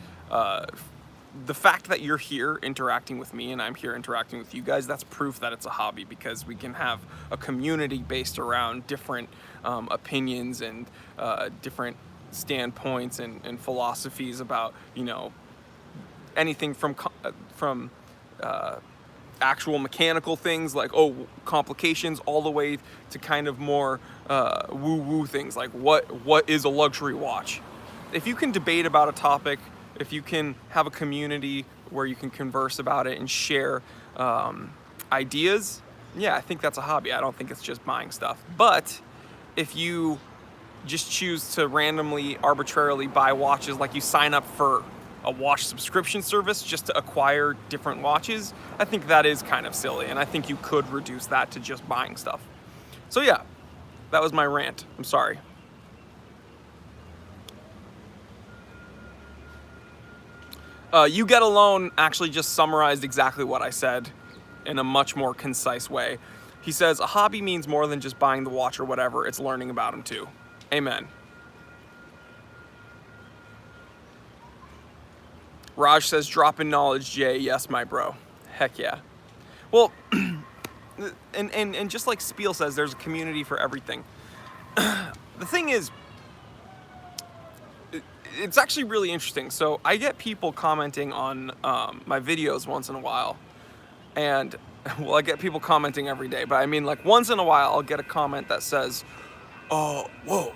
Speaker 1: the fact that you're here interacting with me and I'm here interacting with you guys, that's proof that it's a hobby, because we can have a community based around different opinions and different standpoints and philosophies about, you know, anything from actual mechanical things like, oh, complications, all the way to kind of more woo-woo things like what is a luxury watch. If you can debate about a topic, if you can have a community where you can converse about it and share ideas, yeah, I think that's a hobby. I don't think it's just buying stuff. But if you just choose to randomly, arbitrarily buy watches, like you sign up for a watch subscription service just to acquire different watches, I think that is kind of silly, and I think you could reduce that to just buying stuff. So yeah, that was my rant. I'm sorry. You Get a Loan actually just summarized exactly what I said in a much more concise way. He says, a hobby means more than just buying the watch or whatever, it's learning about them too. Amen. Raj says, drop in knowledge, Jay. Yes, my bro. Heck yeah. Well, and just like Spiel says, there's a community for everything. The thing is, it's actually really interesting. So I get people commenting on my videos once in a while. And, well, I get people commenting every day. But I mean, like, once in a while, I'll get a comment that says, oh, whoa,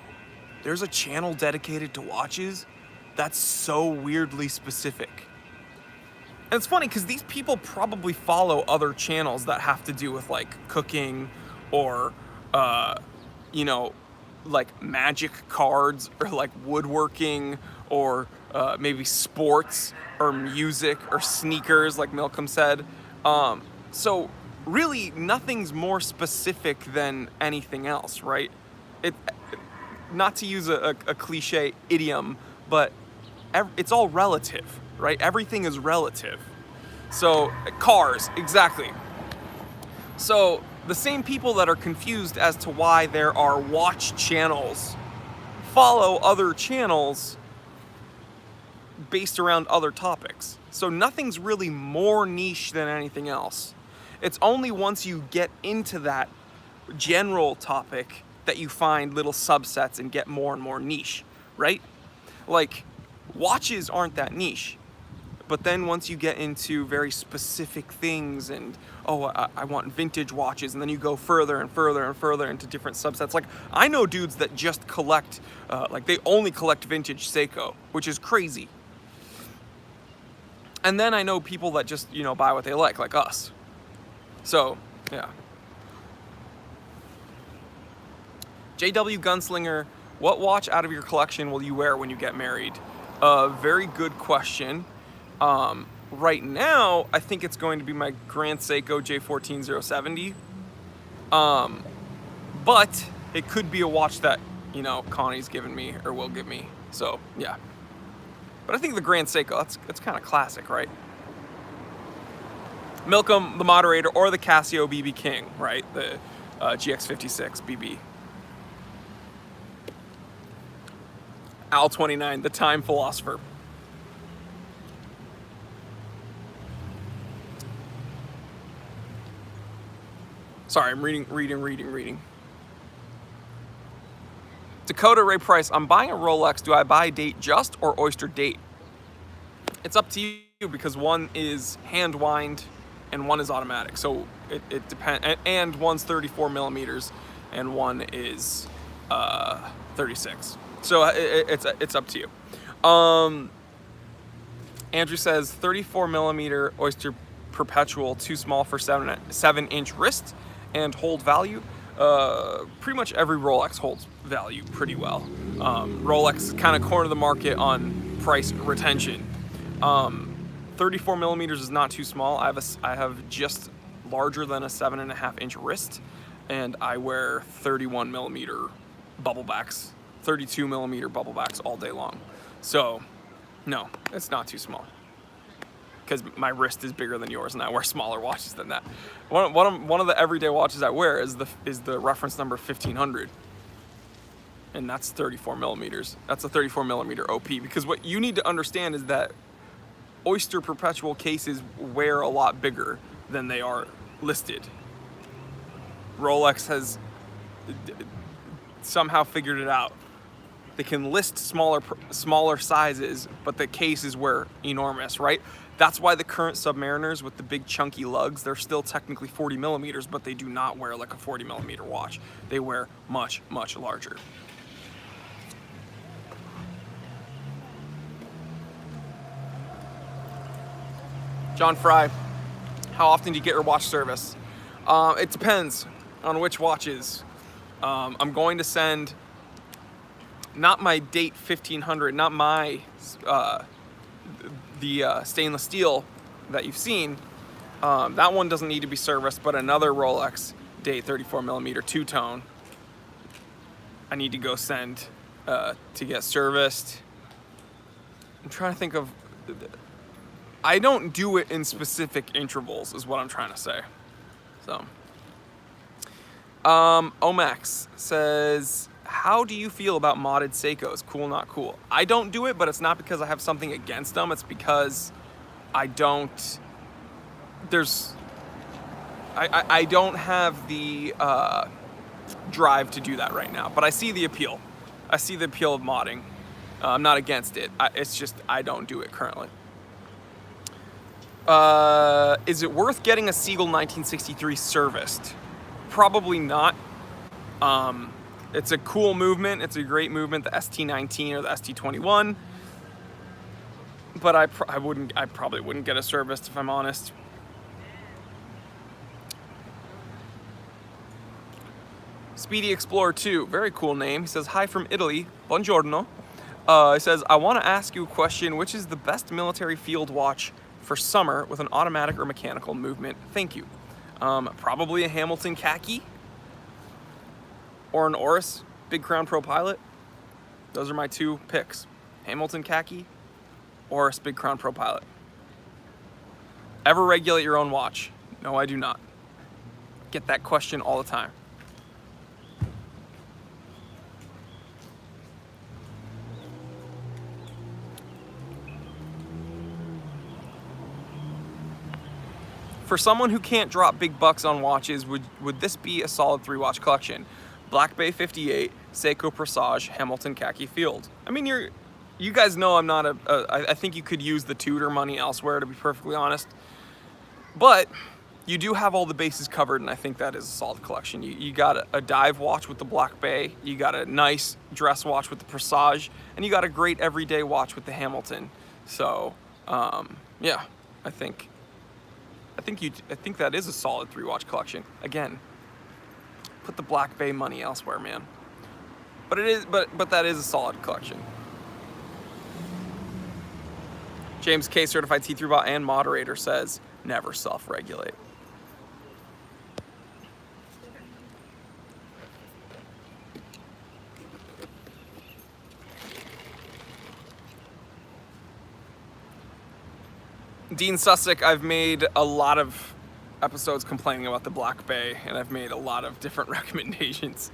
Speaker 1: there's a channel dedicated to watches? That's so weirdly specific. And it's funny because these people probably follow other channels that have to do with like cooking or, you know, like magic cards or like woodworking or maybe sports or music or sneakers, like Milcom said. So really nothing's more specific than anything else, right? Not to use a cliche idiom, but it's all relative, right? Everything is relative. So cars, exactly. So the same people that are confused as to why there are watch channels follow other channels based around other topics. So nothing's really more niche than anything else. It's only once you get into that general topic that you find little subsets and get more and more niche, right? Like, watches aren't that niche. But then once you get into very specific things and, oh, I want vintage watches, and then you go further and further and further into different subsets. Like, I know dudes that just collect, like they only collect vintage Seiko, which is crazy. And then I know people that just, you know, buy what they like us. So, yeah. JW Gunslinger, what watch out of your collection will you wear when you get married? Very good question. Right now, I think it's going to be my Grand Seiko J14070. But it could be a watch that, you know, Connie's given me or will give me. So, yeah. But I think the Grand Seiko, that's kind of classic, right? Milcom, the moderator, or the Casio BB King, right? The GX56 BB. Al29, the time philosopher. Sorry, I'm reading. Dakota Ray Price, I'm buying a Rolex. Do I buy date just or oyster date? It's up to you because one is hand wind and one is automatic. So it depends. And one's 34 millimeters and one is 36. So it's up to you. Andrew says 34 millimeter oyster perpetual, too small for 7-inch wrist and hold value. Pretty much every Rolex holds value pretty well. Rolex kind of corner the market on price retention. 34 millimeters is not too small. I have just larger than a 7.5-inch wrist, and I wear 31 millimeter bubble backs, 32 millimeter bubble backs all day long. So no, it's not too small, because my wrist is bigger than yours and I wear smaller watches than that. One of the everyday watches I wear is the reference number 1500. and that's 34 millimeters. That's a 34 millimeter OP, because what you need to understand is that Oyster Perpetual cases wear a lot bigger than they are listed. Rolex has somehow figured it out. They can list smaller sizes, but the cases wear enormous, right? That's why the current Submariners with the big chunky lugs, they're still technically 40 millimeters, but they do not wear like a 40 millimeter watch. They wear much, much larger. John Fry, how often do you get your watch service? It depends on which watches. I'm going to send, not my Date 1500, not my the stainless steel that you've seen. That one doesn't need to be serviced, but another Rolex Date 34 millimeter two-tone, I need to go send to get serviced. I'm trying to think of, I don't do it in specific intervals is what I'm trying to say. So, Omax says, how do you feel about modded Seikos? Cool, not cool? I don't do it, but it's not because I have something against them. It's because I don't, I don't have the drive to do that right now, but I see the appeal. I see the appeal of modding. I'm not against it. It's just, I don't do it currently. Is it worth getting a Seagull 1963 serviced? Probably not. It's a cool movement. It's a great movement, the ST19 or the ST21. But I probably wouldn't get a serviced if I'm honest. Speedy Explorer 2, very cool name. He says, hi from Italy, buongiorno. He says, I want to ask you a question. Which is the best military field watch for summer with an automatic or mechanical movement? Thank you. Probably a Hamilton Khaki or an Oris Big Crown Pro Pilot. Those are my two picks. Hamilton Khaki, Oris Big Crown Pro Pilot. Ever regulate your own watch? No, I do not. Get that question all the time. For someone who can't drop big bucks on watches, would this be a solid 3-watch collection? Black Bay 58, Seiko Presage, Hamilton Khaki Field. I mean, you guys know I'm not I think you could use the Tudor money elsewhere, to be perfectly honest. But you do have all the bases covered, and I think that is a solid collection. You got a dive watch with the Black Bay, you got a nice dress watch with the Presage, and you got a great everyday watch with the Hamilton. So, yeah, I think that is a solid 3-watch collection. Again, put the Black Bay money elsewhere, man. But it is, but that is a solid collection. James K, certified T3 bot and moderator, says never self-regulate. Dean Sussick, I've made a lot of episodes complaining about the Black Bay, and I've made a lot of different recommendations.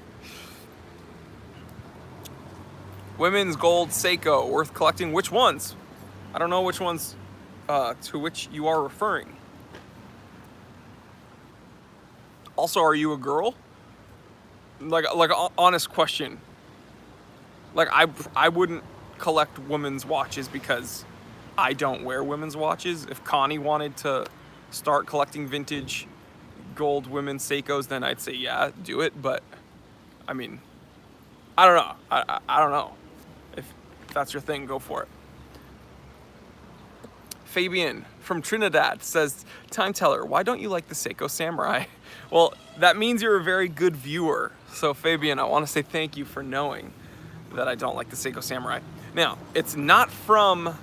Speaker 1: Women's gold Seiko, worth collecting. Which ones? I don't know which ones to which you are referring. Also, are you a girl? Like an honest question. Like I wouldn't collect women's watches because I don't wear women's watches. If Connie wanted to start collecting vintage gold women's Seikos, then I'd say, yeah, do it. But I mean, I don't know. I don't know. If that's your thing, go for it. Fabian from Trinidad says, time teller, why don't you like the Seiko Samurai? Well, that means you're a very good viewer. So Fabian, I want to say thank you for knowing that I don't like the Seiko Samurai. Now, it's not from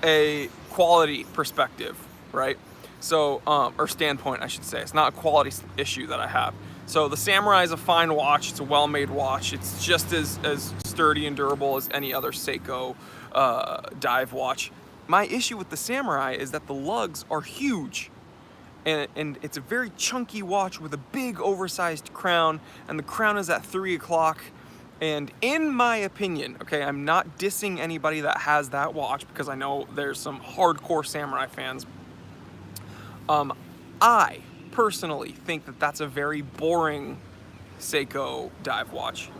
Speaker 1: a quality perspective, right? So, or standpoint, I should say. It's not a quality issue that I have. So the Samurai is a fine watch. It's a well-made watch. It's just as sturdy and durable as any other Seiko dive watch. My issue with the Samurai is that the lugs are huge. And it's a very chunky watch with a big oversized crown, and the crown is at 3 o'clock. And in my opinion, okay, I'm not dissing anybody that has that watch because I know there's some hardcore samurai fans. I personally think that that's a very boring Seiko dive watch.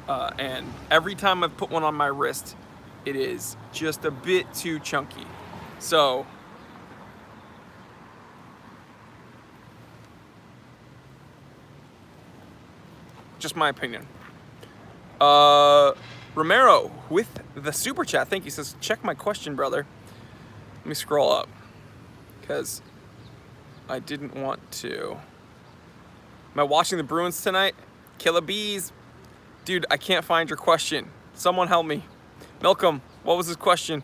Speaker 1: And every time I've put one on my wrist, it is just a bit too chunky. So, just my opinion. Romero with the super chat, thank you, says, check my question, brother. Let me scroll up, because I didn't want to. Am I watching the Bruins tonight? Killer Bees. Dude, I can't find your question. Someone help me. Malcolm, what was his question?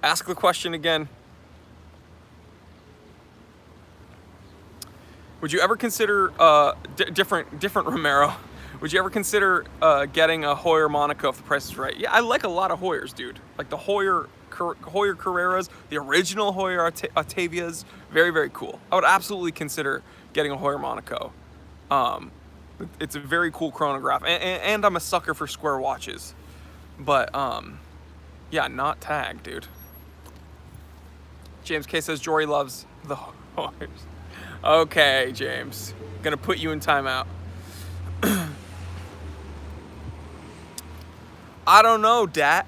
Speaker 1: Ask the question again. Would you ever consider, different Romero, would you ever consider getting a Hoyer Monaco if the price is right? Yeah, I like a lot of Hoyers, dude. Like the Hoyer Carreras, the original Hoyer Octavias, very, very cool. I would absolutely consider getting a Hoyer Monaco. It's a very cool chronograph, and I'm a sucker for square watches. But, yeah, not tag, dude. James K says Jory loves the Hoyers. Okay, James. Gonna put you in timeout. I don't know, Dat.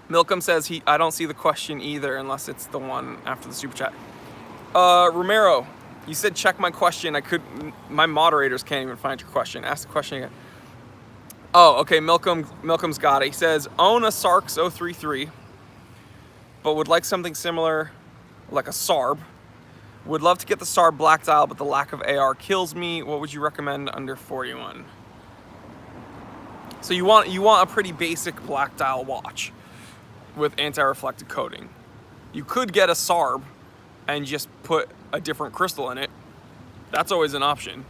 Speaker 1: Milcom says I don't see the question either unless it's the one after the super chat. Romero, you said check my question. My moderators can't even find your question. Ask the question again. Oh, okay, Milcom's got it. He says, own a Sarks 033, but would like something similar, like a Sarb. Would love to get the Sarb black dial, but the lack of AR kills me. What would you recommend under 41? So you want a pretty basic black dial watch with anti-reflective coating. You could get a Sarb and just put a different crystal in it. That's always an option.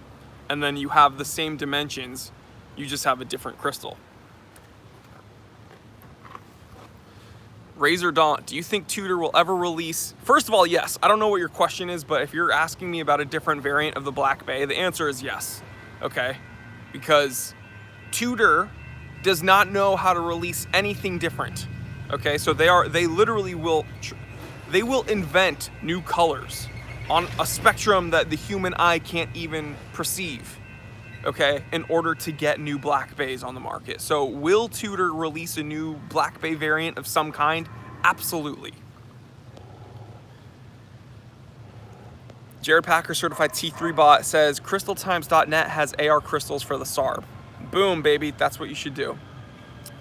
Speaker 1: And then you have the same dimensions, you just have a different crystal. Razor Daunt, do you think Tudor will ever release? First of all, yes. I don't know what your question is, but if you're asking me about a different variant of the Black Bay, the answer is yes. Okay? Because Tudor does not know how to release anything different. Okay? So they literally will invent new colors on a spectrum that the human eye can't even perceive. Okay, in order to get new Black Bays on the market. So will Tudor release a new Black Bay variant of some kind? Absolutely. Jared Packer Certified T3 Bot says, crystaltimes.net has AR crystals for the Sarb. Boom, baby, that's what you should do.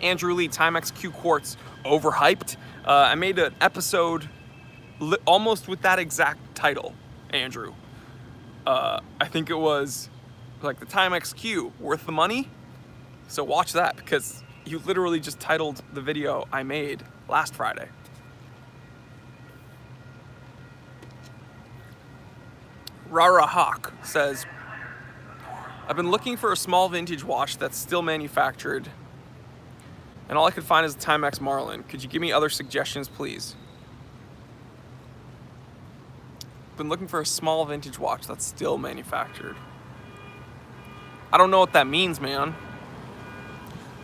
Speaker 1: Andrew Lee, Timex Q Quartz, overhyped. I made an episode almost with that exact title, Andrew. I think it was like the Timex Q, worth the money? So watch that, because you literally just titled the video I made last Friday. Rara Hawk says, I've been looking for a small vintage watch that's still manufactured, and all I could find is a Timex Marlin. Could you give me other suggestions, please? Been looking for a small vintage watch that's still manufactured. I don't know what that means, man.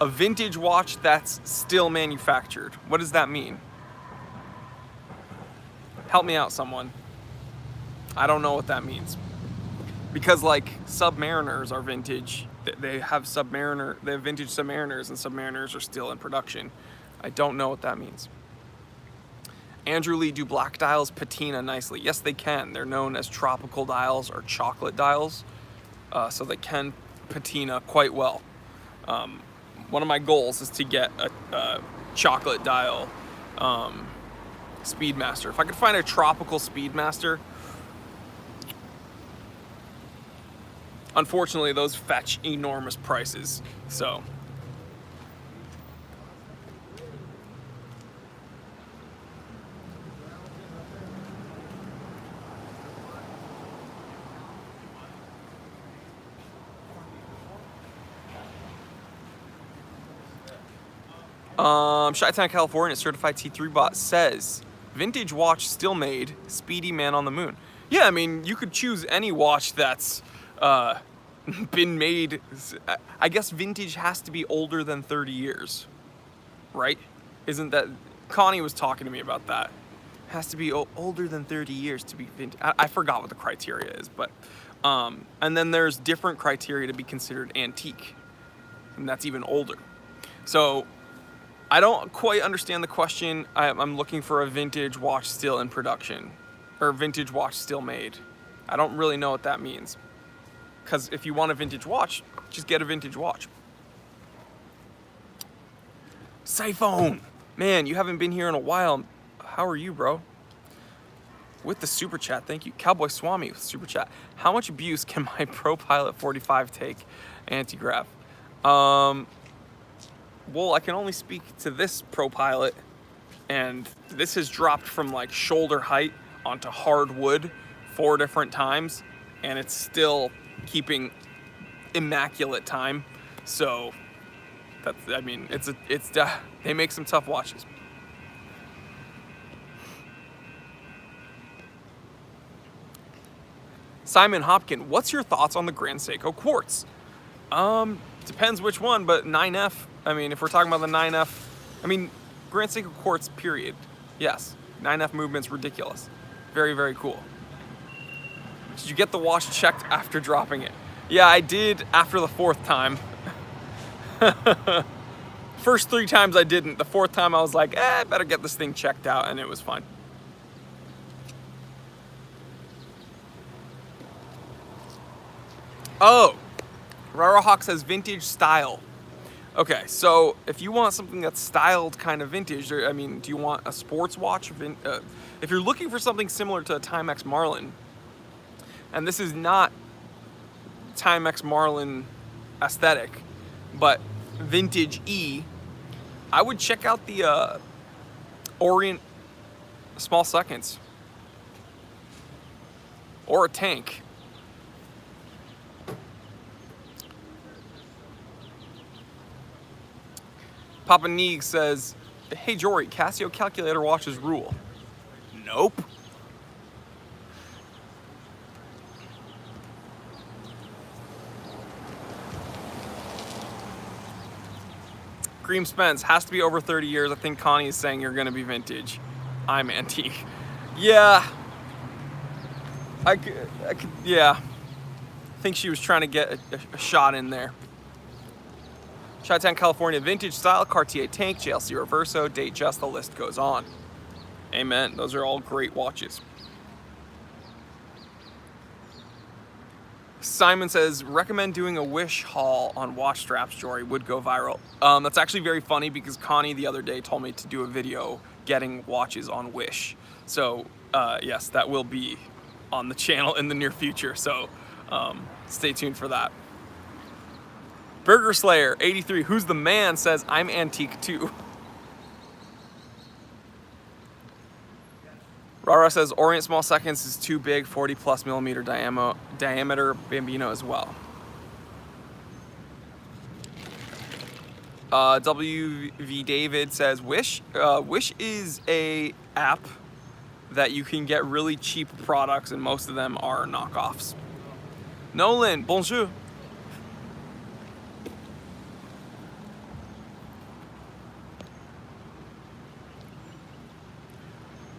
Speaker 1: A vintage watch that's still manufactured. What does that mean? Help me out, someone. I don't know what that means. Because like Submariners are vintage. They have vintage Submariners, and Submariners are still in production. I don't know what that means. Andrew Lee, do black dials patina nicely? Yes, they can. They're known as tropical dials or chocolate dials. So they can patina quite well. One of my goals is to get a chocolate dial Speedmaster. If I could find a tropical Speedmaster, unfortunately those fetch enormous prices. So Chi-Town, California, certified T3 bot says, vintage watch still made, speedy man on the moon. Yeah, I mean, you could choose any watch that's been made. I guess vintage has to be older than 30 years, right? Isn't that, Connie was talking to me about that. Has to be older than 30 years to be vintage. I forgot what the criteria is, but, and then there's different criteria to be considered antique, and that's even older. So I don't quite understand the question. I'm looking for a vintage watch still in production, or vintage watch still made. I don't really know what that means. Because if you want a vintage watch, just get a vintage watch. Siphone, man, you haven't been here in a while. How are you, bro? With the super chat, thank you. Cowboy Swami with super chat. How much abuse can my Pro Pilot 45 take anti-grav? Well, I can only speak to this Pro Pilot, and this has dropped from like shoulder height onto hard wood 4 different times, and it's still keeping immaculate time. So that's, I mean, they make some tough watches. Simon Hopkin, what's your thoughts on the Grand Seiko Quartz? Depends which one, but 9F, I mean, if we're talking about the 9F, I mean, Grand Seiko Quartz, period. Yes, 9F movement's ridiculous. Very, very cool. Did you get the watch checked after dropping it? Yeah, I did after the 4th time. First 3 times I didn't. The 4th time I was like, I better get this thing checked out, and it was fine. Oh, Rara Hawk says vintage style. Okay, so if you want something that's styled kind of vintage, or, I mean, do you want a sports watch? If you're looking for something similar to a Timex Marlin, and this is not Timex Marlin aesthetic, but vintage E, I would check out the Orient Small Seconds or a Tank. Papa Neeg says, hey Jory, Casio calculator watches rule. Nope. Cream Spence, has to be over 30 years. I think Connie is saying you're gonna be vintage. I'm antique. Yeah. I could, yeah. I think she was trying to get a shot in there. Chi-Town, California, vintage style, Cartier Tank, JLC Reverso, Datejust, the list goes on. Amen. Those are all great watches. Simon says, recommend doing a Wish haul on watch straps, Jory, would go viral. That's actually very funny because Connie the other day told me to do a video getting watches on Wish. So yes, that will be on the channel in the near future. So stay tuned for that. Burger Slayer 83, who's the man, says I'm antique too. Rara says Orient Small Seconds is too big, 40+ diameter Bambino as well. WV David says Wish. Wish is a app that you can get really cheap products, and most of them are knockoffs. Nolan, bonjour.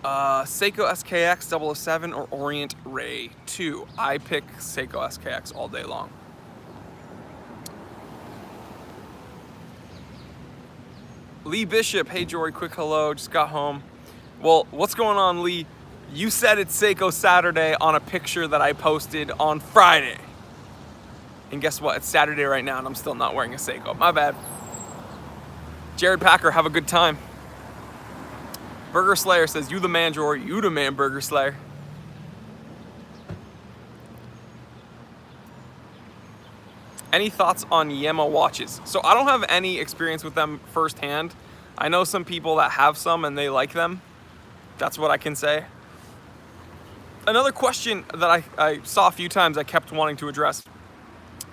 Speaker 1: Seiko SKX 007 or Orient Ray 2. I pick Seiko SKX all day long. Lee Bishop, hey Jory, quick hello, just got home. Well, what's going on, Lee? You said it's Seiko Saturday on a picture that I posted on Friday. And guess what? It's Saturday right now and I'm still not wearing a Seiko. My bad. Jared Packer, have a good time. Burger Slayer says, you the man, Jory. You the man, Burger Slayer. Any thoughts on Yema watches? So I don't have any experience with them firsthand. I know some people that have some and they like them. That's what I can say. Another question that I saw a few times I kept wanting to address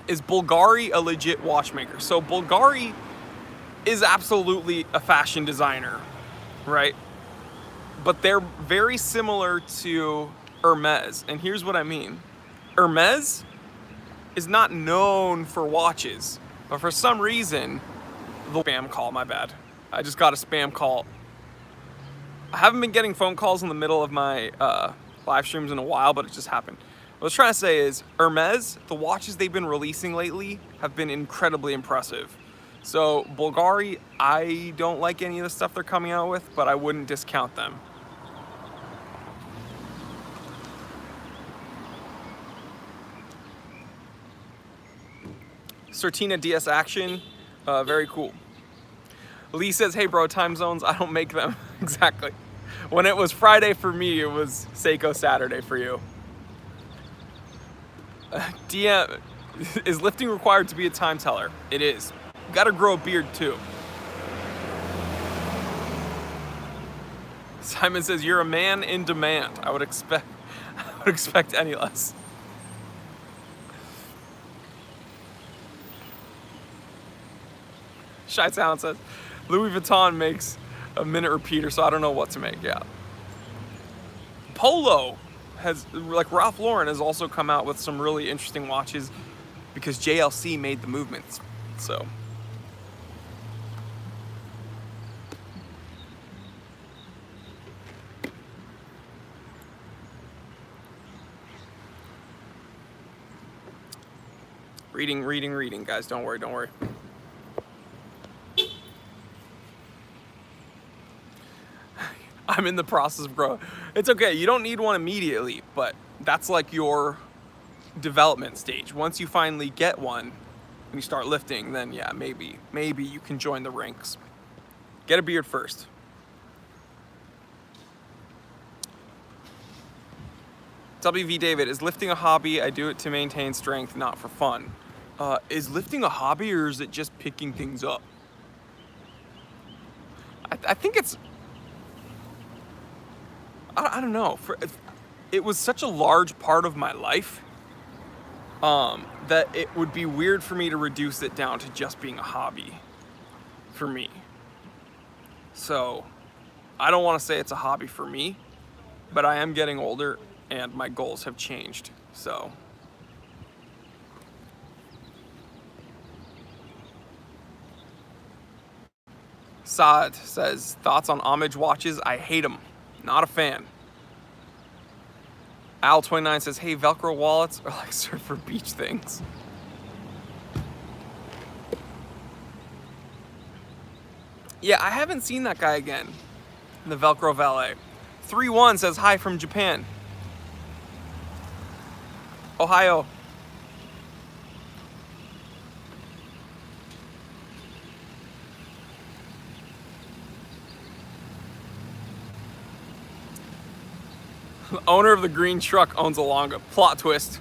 Speaker 1: is Bulgari a legit watchmaker? So Bulgari is absolutely a fashion designer, right? But they're very similar to Hermes, and here's what I mean. Hermes is not known for watches, but for some reason, the spam call, my bad. I just got a spam call. I haven't been getting phone calls in the middle of my live streams in a while, but it just happened. What I was trying to say is Hermes, the watches they've been releasing lately have been incredibly impressive. So Bulgari, I don't like any of the stuff they're coming out with, but I wouldn't discount them. Certina DS Action, very cool. Lee says, hey bro, time zones, I don't make them. Exactly. When it was Friday for me, it was Seiko Saturday for you. DM, is lifting required to be a time teller? It is. You gotta grow a beard too. Simon says, you're a man in demand. I would expect any less. Shy Sound says, Louis Vuitton makes a minute repeater, so I don't know what to make. Yeah. Polo has, like Ralph Lauren has also come out with some really interesting watches because JLC made the movements. So. Reading, guys. Don't worry. I'm in the process of growing. It's okay, you don't need one immediately, but that's like your development stage. Once you finally get one and you start lifting, then yeah, maybe you can join the ranks. Get a beard first. WV David, is lifting a hobby? I do it to maintain strength, not for fun. Is lifting a hobby or is it just picking things up? I think it's, I don't know. It was such a large part of my life that it would be weird for me to reduce it down to just being a hobby for me. So I don't want to say it's a hobby for me, but I am getting older and my goals have changed. So Saad says, thoughts on homage watches? I hate them. Not a fan. Al29 says, hey, Velcro wallets are like surfer beach things. Yeah, I haven't seen that guy again. The Velcro valet. 31 says, hi from Japan. Ohio. The owner of the green truck owns a Longa. Plot twist.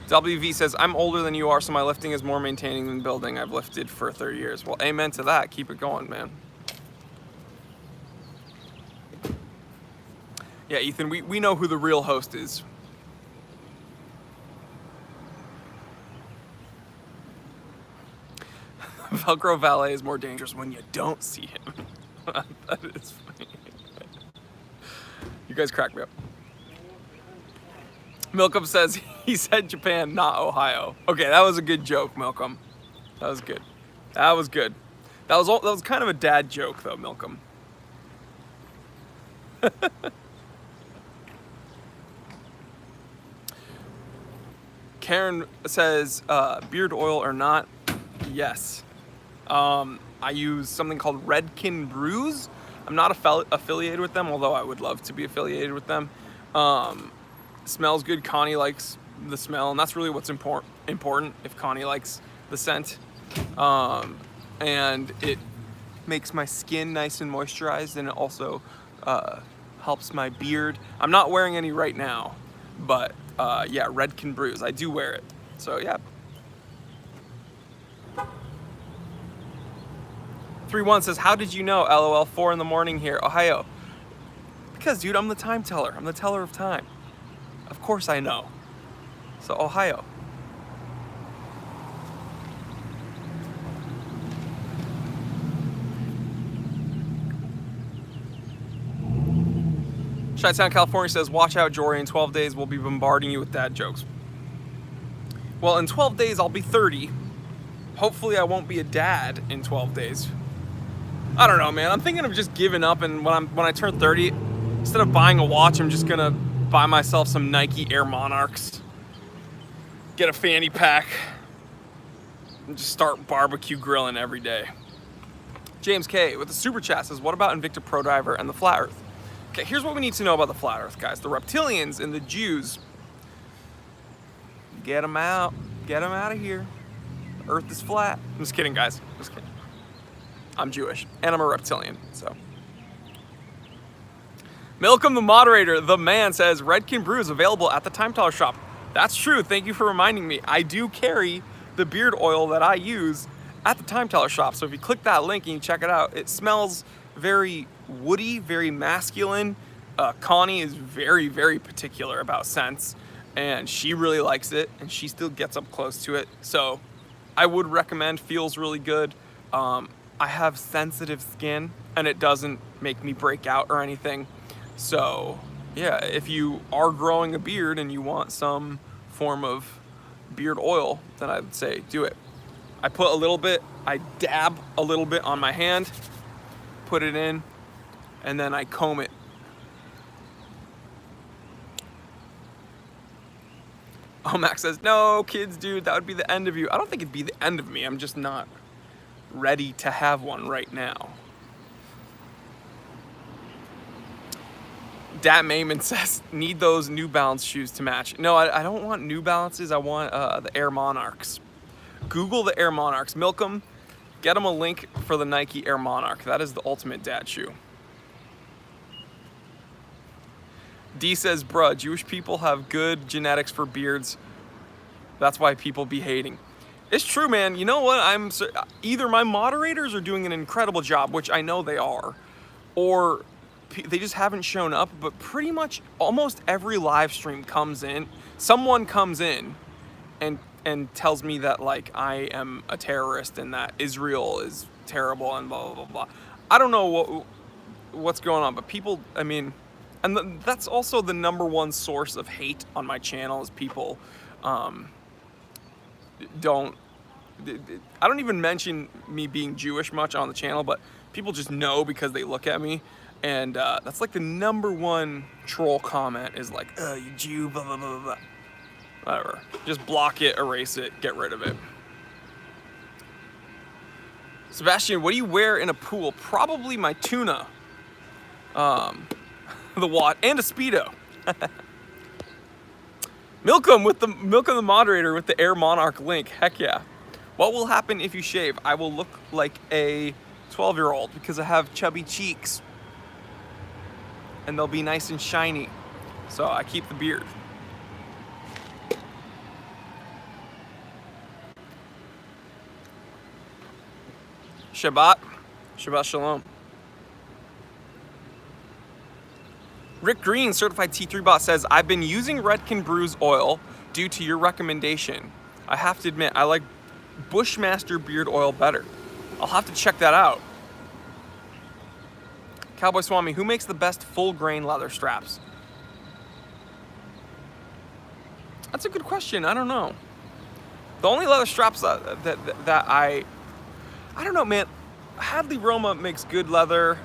Speaker 1: WV says, I'm older than you are, so my lifting is more maintaining than building. I've lifted for 30 years. Well, amen to that. Keep it going, man. Yeah, Ethan, we know who the real host is. Velcro valet is more dangerous when you don't see him. That is funny. You guys crack me up. Milcom says, he said Japan, not Ohio. Okay, that was a good joke, Milcom. That was good. That was good. That was kind of a dad joke, though, Milcom. Karen says, beard oil or not? Yes. I use something called Redken Brews. I'm not affiliated with them, although I would love to be affiliated with them. Smells good. Connie likes the smell, and that's really what's important if Connie likes the scent. And it makes my skin nice and moisturized, and it also helps my beard. I'm not wearing any right now, but yeah, Redken Brews. I do wear it, so yeah. 31 says, how did you know? LOL, 4 in the morning here, Ohio. Because, dude, I'm the time teller. I'm the teller of time. Of course I know. So, Ohio. Chi-Town, California says, watch out, Jory. In 12 days, we'll be bombarding you with dad jokes. Well, in 12 days, I'll be 30. Hopefully, I won't be a dad in 12 days. I don't know, man. I'm thinking of just giving up, and when I turn 30, instead of buying a watch, I'm just gonna buy myself some Nike Air Monarchs, get a fanny pack, and just start barbecue grilling every day. James K with the super chat says, what about Invicta Pro Diver and the Flat Earth? Okay, here's what we need to know about the Flat Earth, guys. The reptilians and the Jews, get them out. Get them out of here. The Earth is flat. I'm just kidding, guys. Just kidding. I'm Jewish, and I'm a reptilian, so. Milcom, the moderator, the man, says, Redken Brew is available at the Time Teller shop. That's true. Thank you for reminding me. I do carry the beard oil that I use at the Time Teller shop. So if you click that link and you check it out, it smells very woody, very masculine. Connie is very, very particular about scents, and she really likes it, and she still gets up close to it. So I would recommend. Feels really good. I have sensitive skin, and it doesn't make me break out or anything. So yeah, if you are growing a beard and you want some form of beard oil, then I would say do it. I put a little bit, I dab a little bit on my hand, put it in, and then I comb it. Oh, Max says, no, kids, dude, that would be the end of you. I don't think it'd be the end of me. I'm just not ready to have one right now. Dat Mayman says, need those New Balance shoes to match. No, I don't want New Balances. I want the Air Monarchs. Google the Air Monarchs. Milcom, get them a link for the Nike Air Monarch. That is the ultimate dad shoe. D says, bruh, Jewish people have good genetics for beards. That's why people be hating. It's true, man. You know what? Either my moderators are doing an incredible job, which I know they are, or they just haven't shown up. But pretty much almost every live stream comes in, someone comes in and tells me that, like, I am a terrorist and that Israel is terrible and blah, blah, blah, blah. I don't know what's going on, but people, I mean, and that's also the #1 source of hate on my channel is people I don't even mention me being Jewish much on the channel, but people just know because they look at me. And that's like the #1 troll comment is like, you Jew, blah, blah, blah, blah. Whatever. Just block it, erase it, get rid of it. Sebastian, what do you wear in a pool? Probably my tuna. The Watt, and a Speedo. Milcom the moderator with the Air Monarch link. Heck yeah. What will happen if you shave? I will look like a 12-year-old because I have chubby cheeks. And they'll be nice and shiny. So I keep the beard. Shabbat Shalom. Rick Green, certified T3 bot, says, I've been using Redken Brew's oil due to your recommendation. I have to admit, I like Bushmaster beard oil better. I'll have to check that out. Cowboy Swami, who makes the best full grain leather straps? That's a good question. I don't know. The only leather straps that I don't know, man. Hadley Roma makes good leather.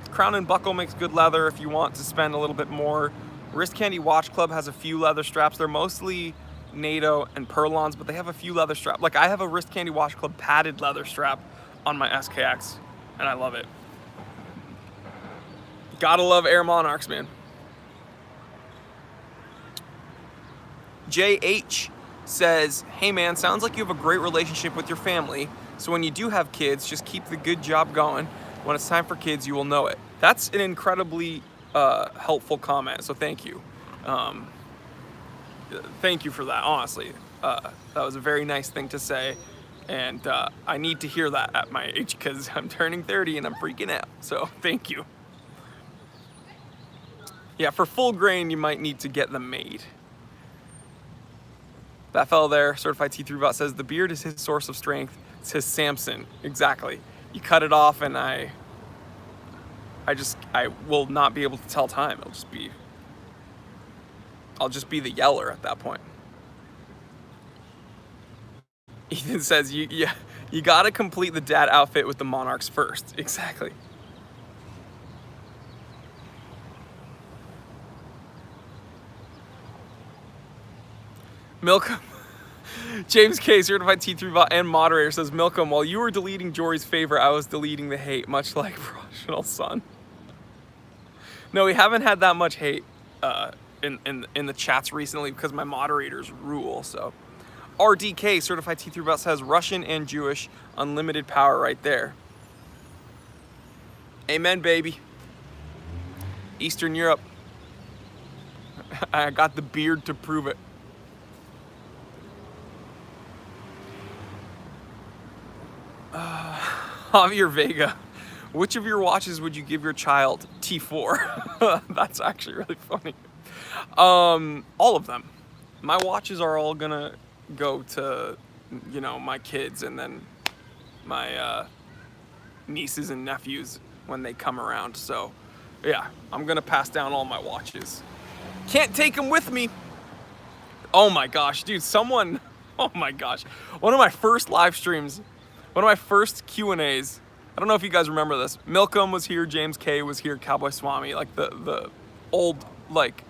Speaker 1: Crown and Buckle makes good leather if you want to spend a little bit more. Wrist Candy Watch Club has a few leather straps. They're mostly NATO and Perlons, but they have a few leather straps. Like I have a Wrist Candy Watch Club padded leather strap on my SKX, and I love it. Gotta love Air Monarchs, man. JH says, hey man, sounds like you have a great relationship with your family. So when you do have kids, just keep the good job going. When it's time for kids, you will know it. That's an incredibly helpful comment, so thank you. Thank you for that, honestly. That was a very nice thing to say, and I need to hear that at my age because I'm turning 30 and I'm freaking out, so thank you. Yeah, for full grain, you might need to get them made. That fellow there, certified T3 bot, says the beard is his source of strength. It's his Samson, exactly. You cut it off and I I will not be able to tell time. I'll just be the yeller at that point. Ethan says you gotta complete the dad outfit with the Monarchs first. Exactly. Milcom. James K, certified T3 bot and moderator, says, Milcom, while you were deleting Jory's favor, I was deleting the hate, much like Professional Son. No, we haven't had that much hate in the chats recently because my moderators rule, so. RDK, certified T3 bot, says, Russian and Jewish, unlimited power right there. Amen, baby. Eastern Europe. I got the beard to prove it. Javier Vega, which of your watches would you give your child? T4. That's actually really funny. All of them. My watches are all gonna go to, you know, my kids and then my nieces and nephews when they come around. So yeah, I'm gonna pass down all my watches. Can't take them with me. Oh my gosh, dude, oh my gosh. One of my first live streams, one of my first Q&As, I don't know if you guys remember this. Milcom was here, James K was here, Cowboy Swami, like the old, like,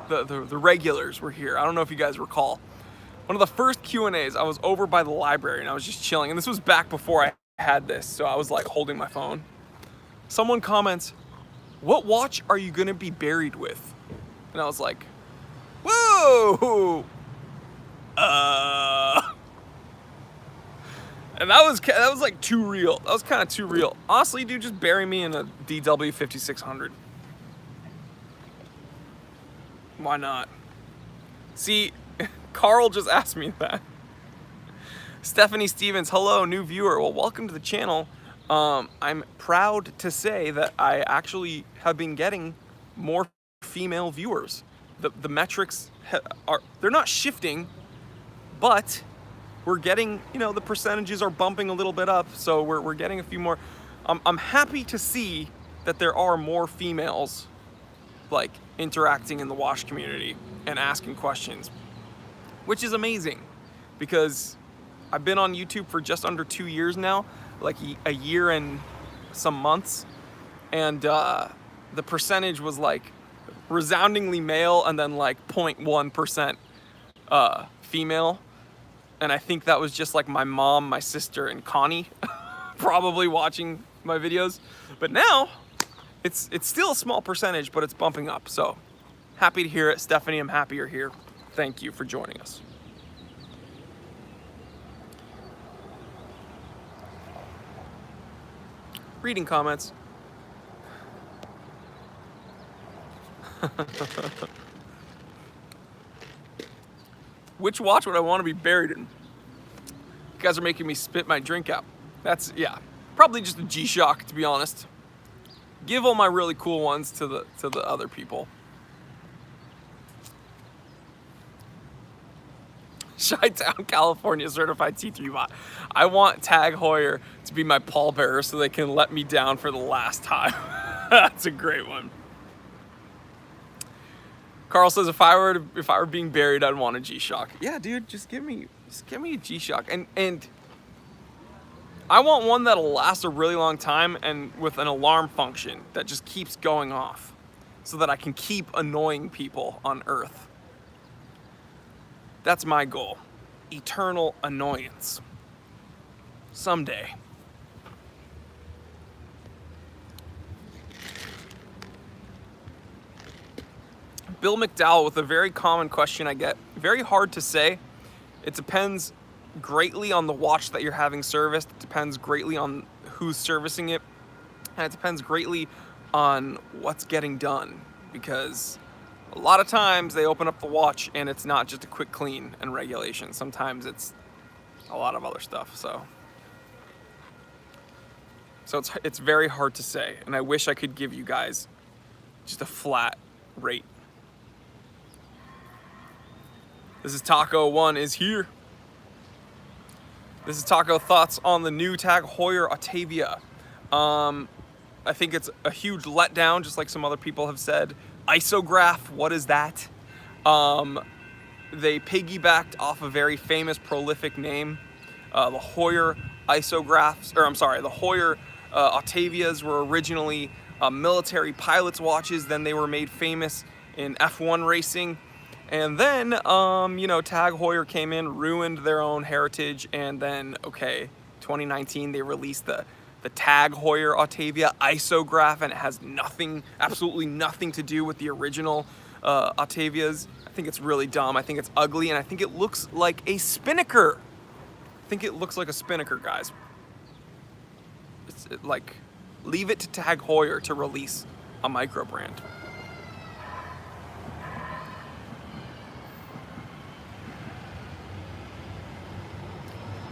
Speaker 1: the regulars were here. I don't know if you guys recall. One of the first Q&As, I was over by the library and I was just chilling. And this was back before I had this, so I was like holding my phone. Someone comments, what watch are you gonna be buried with? And I was like, whoa! And that was like too real. That was kind of too real. Honestly, dude, just bury me in a DW 5600. Why not? See, Carl just asked me that. Stephanie Stevens, hello, new viewer. Well, welcome to the channel. I'm proud to say that I actually have been getting more female viewers. The metrics they're not shifting, but we're getting, you know, the percentages are bumping a little bit up, so we're getting a few more. I'm happy to see that there are more females like interacting in the watch community and asking questions, which is amazing because I've been on YouTube for just under 2 years now, like a year and some months, and the percentage was like resoundingly male and then like 0.1% female. And I think that was just like my mom, my sister, and Connie probably watching my videos. But now it's still a small percentage, but it's bumping up. So happy to hear it. Stephanie, I'm happy you're here. Thank you for joining us. Reading comments. Which watch would I want to be buried in? You guys are making me spit my drink out. That's, yeah, probably just a G-Shock, to be honest. Give all my really cool ones to the other people. Chi-Town, California, certified T3 bot. I want Tag Heuer to be my pallbearer so they can let me down for the last time. That's a great one. Carl says, if I were being buried, I'd want a G-Shock. Yeah, dude, just give me a G-Shock. And I want one that'll last a really long time and with an alarm function that just keeps going off so that I can keep annoying people on Earth. That's my goal. Eternal annoyance. Someday. Bill McDowell with a very common question I get. Very hard to say. It depends greatly on the watch that you're having serviced. It depends greatly on who's servicing it. And it depends greatly on what's getting done. Because a lot of times they open up the watch and it's not just a quick clean and regulation. Sometimes it's a lot of other stuff. So it's very hard to say. And I wish I could give you guys just a flat rate. This is Taco One is here. This is Taco thoughts on the new Tag Heuer Autavia. I think it's a huge letdown, just like some other people have said. Isograph, what is that? They piggybacked off a very famous, prolific name. The Heuer isographs, or I'm sorry, the Heuer Octavias were originally military pilots' watches. Then they were made famous in F1 racing. And then, you know, Tag Heuer came in, ruined their own heritage, and then, okay, 2019, they released the Tag Heuer Octavia isograph, and it has nothing, absolutely nothing to do with the original Octavias. I think it's really dumb. I think it's ugly, and I think it looks like a Spinnaker. I think it looks like a Spinnaker, guys. It's like, leave it to Tag Heuer to release a micro brand.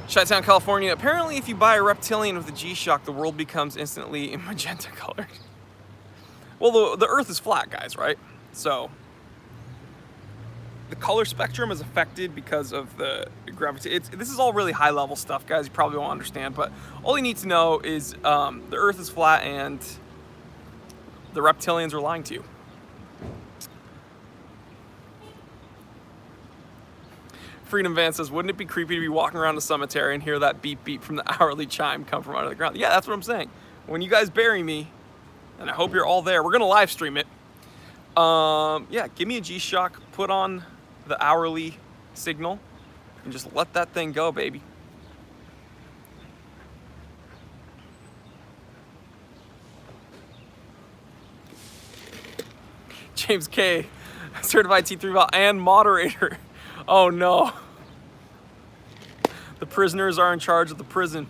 Speaker 1: Chi-Town, California. Apparently, if you buy a Reptilian with a G-Shock, the world becomes instantly magenta colored. Well, the Earth is flat, guys, right? So the color spectrum is affected because of the gravity. This is all really high-level stuff, guys. You probably won't understand, but all you need to know is the Earth is flat and the Reptilians are lying to you. Freedom Van says, wouldn't it be creepy to be walking around a cemetery and hear that beep beep from the hourly chime come from under the ground? Yeah, that's what I'm saying. When you guys bury me, and I hope you're all there, we're gonna live stream it. Yeah, give me a G-Shock, put on the hourly signal, and just let that thing go, baby. James K, certified T3 valve and moderator. Oh no. The prisoners are in charge of the prison.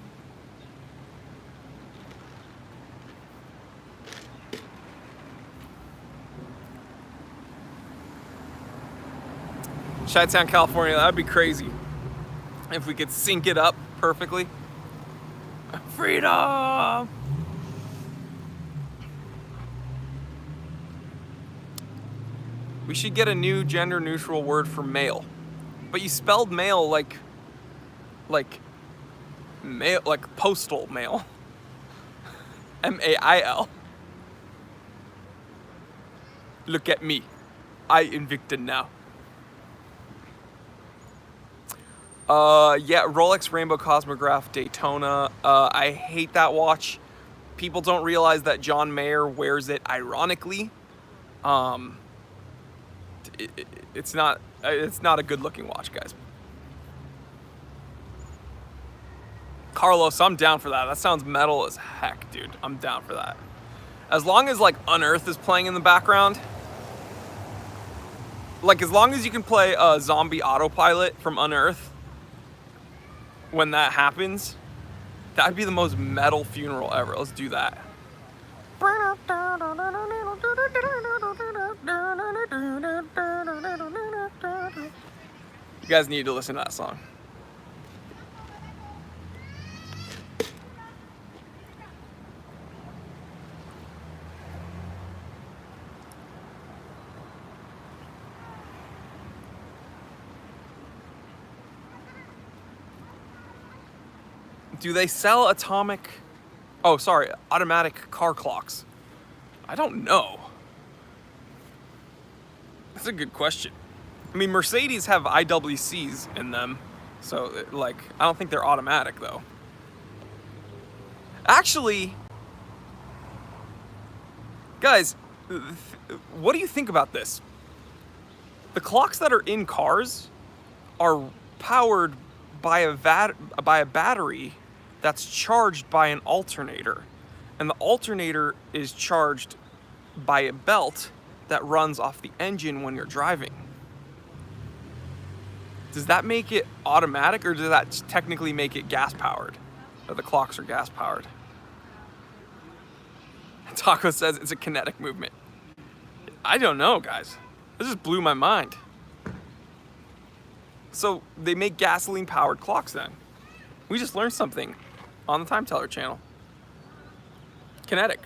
Speaker 1: Chi-Town, California, that'd be crazy if we could sync it up perfectly. Freedom! We should get a new gender neutral word for male. But you spelled male like mail, like postal mail. M-A-I-L. Look at me. I Invicta now. Yeah, Rolex Rainbow Cosmograph Daytona. I hate that watch. People don't realize that John Mayer wears it ironically. It's not a good looking watch, guys. Carlos, I'm down for that. That sounds metal as heck, dude. I'm down for that. As long as like Unearth is playing in the background, like as long as you can play Zombie Autopilot from Unearth when that happens, that'd be the most metal funeral ever. Let's do that. You guys need to listen to that song. Do they sell automatic car clocks? I don't know. That's a good question. I mean, Mercedes have IWCs in them, so like, I don't think they're automatic though. Actually, guys, what do you think about this? The clocks that are in cars are powered by a battery that's charged by an alternator, and the alternator is charged by a belt that runs off the engine when you're driving. Does that make it automatic, or does that technically make it gas powered? Or the clocks are gas powered? Taco says it's a kinetic movement. I don't know, guys. This just blew my mind. So they make gasoline powered clocks then. We just learned something on the Time Teller channel. Kinetic.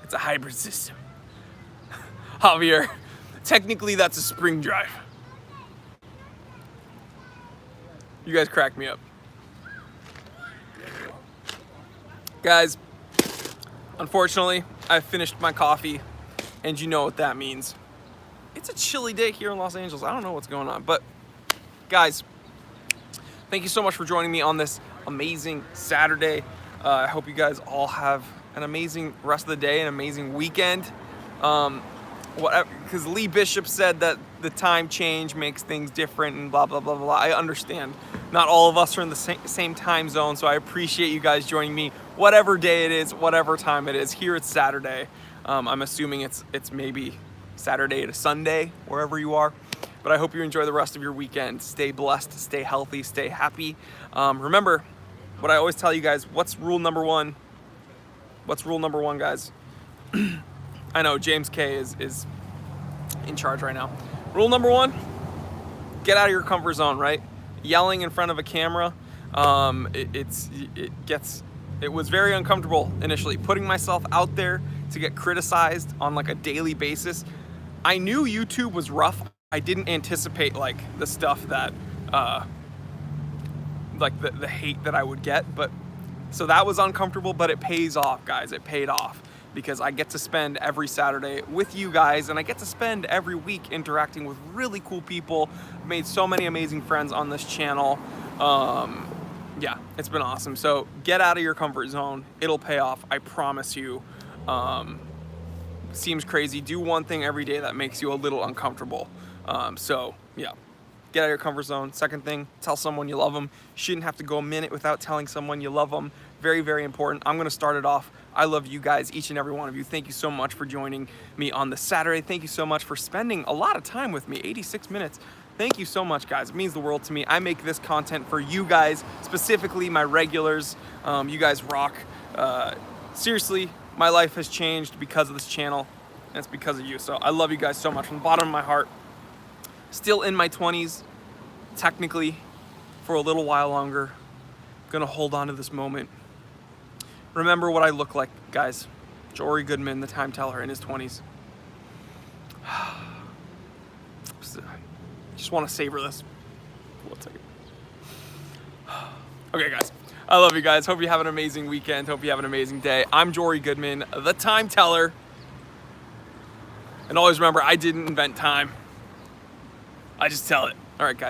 Speaker 1: It's a hybrid system. Javier, technically that's a spring drive. You guys crack me up. Guys, Unfortunately, I finished my coffee, and you know what that means. It's a chilly day here in Los Angeles. I don't know what's going on, but guys, thank you so much for joining me on this amazing Saturday. I hope you guys all have an amazing rest of the day, an amazing weekend. Because Lee Bishop said that the time change makes things different and blah, blah, blah, blah. I understand. Not all of us are in the same time zone, so I appreciate you guys joining me, whatever day it is, whatever time it is. Here it's Saturday. I'm assuming it's maybe Saturday to Sunday, wherever you are. But I hope you enjoy the rest of your weekend. Stay blessed, stay healthy, stay happy. Remember what I always tell you guys, what's rule number one? What's rule number one, guys? I know James K is in charge right now. Rule number one, get out of your comfort zone, right? Yelling in front of a camera, it was very uncomfortable initially. Putting myself out there to get criticized on like a daily basis. I knew YouTube was rough. I didn't anticipate like the stuff that, like the hate that I would get, but so that was uncomfortable, but it pays off, guys. It paid off because I get to spend every Saturday with you guys, and I get to spend every week interacting with really cool people. I've made so many amazing friends on this channel. Yeah, it's been awesome. So get out of your comfort zone. It'll pay off, I promise you. Seems crazy. Do one thing every day that makes you a little uncomfortable. So yeah, get out of your comfort zone. Second thing, tell someone you love them. You shouldn't have to go a minute without telling someone you love them. Very, very important. I'm gonna start it off. I love you guys, each and every one of you. Thank you so much for joining me on this Saturday. Thank you so much for spending a lot of time with me, 86 minutes. Thank you so much, guys. It means the world to me. I make this content for you guys, specifically my regulars. You guys rock. Seriously, my life has changed because of this channel, and it's because of you. So I love you guys so much from the bottom of my heart. Still in my 20s, technically, for a little while longer. Gonna hold on to this moment. Remember what I look like, guys. Jory Goodman, the time teller in his 20s. Just want to savor this. 1 second. Okay, guys. I love you guys. Hope you have an amazing weekend. Hope you have an amazing day. I'm Jory Goodman, the time teller. And always remember, I didn't invent time. I just tell it. All right, guys.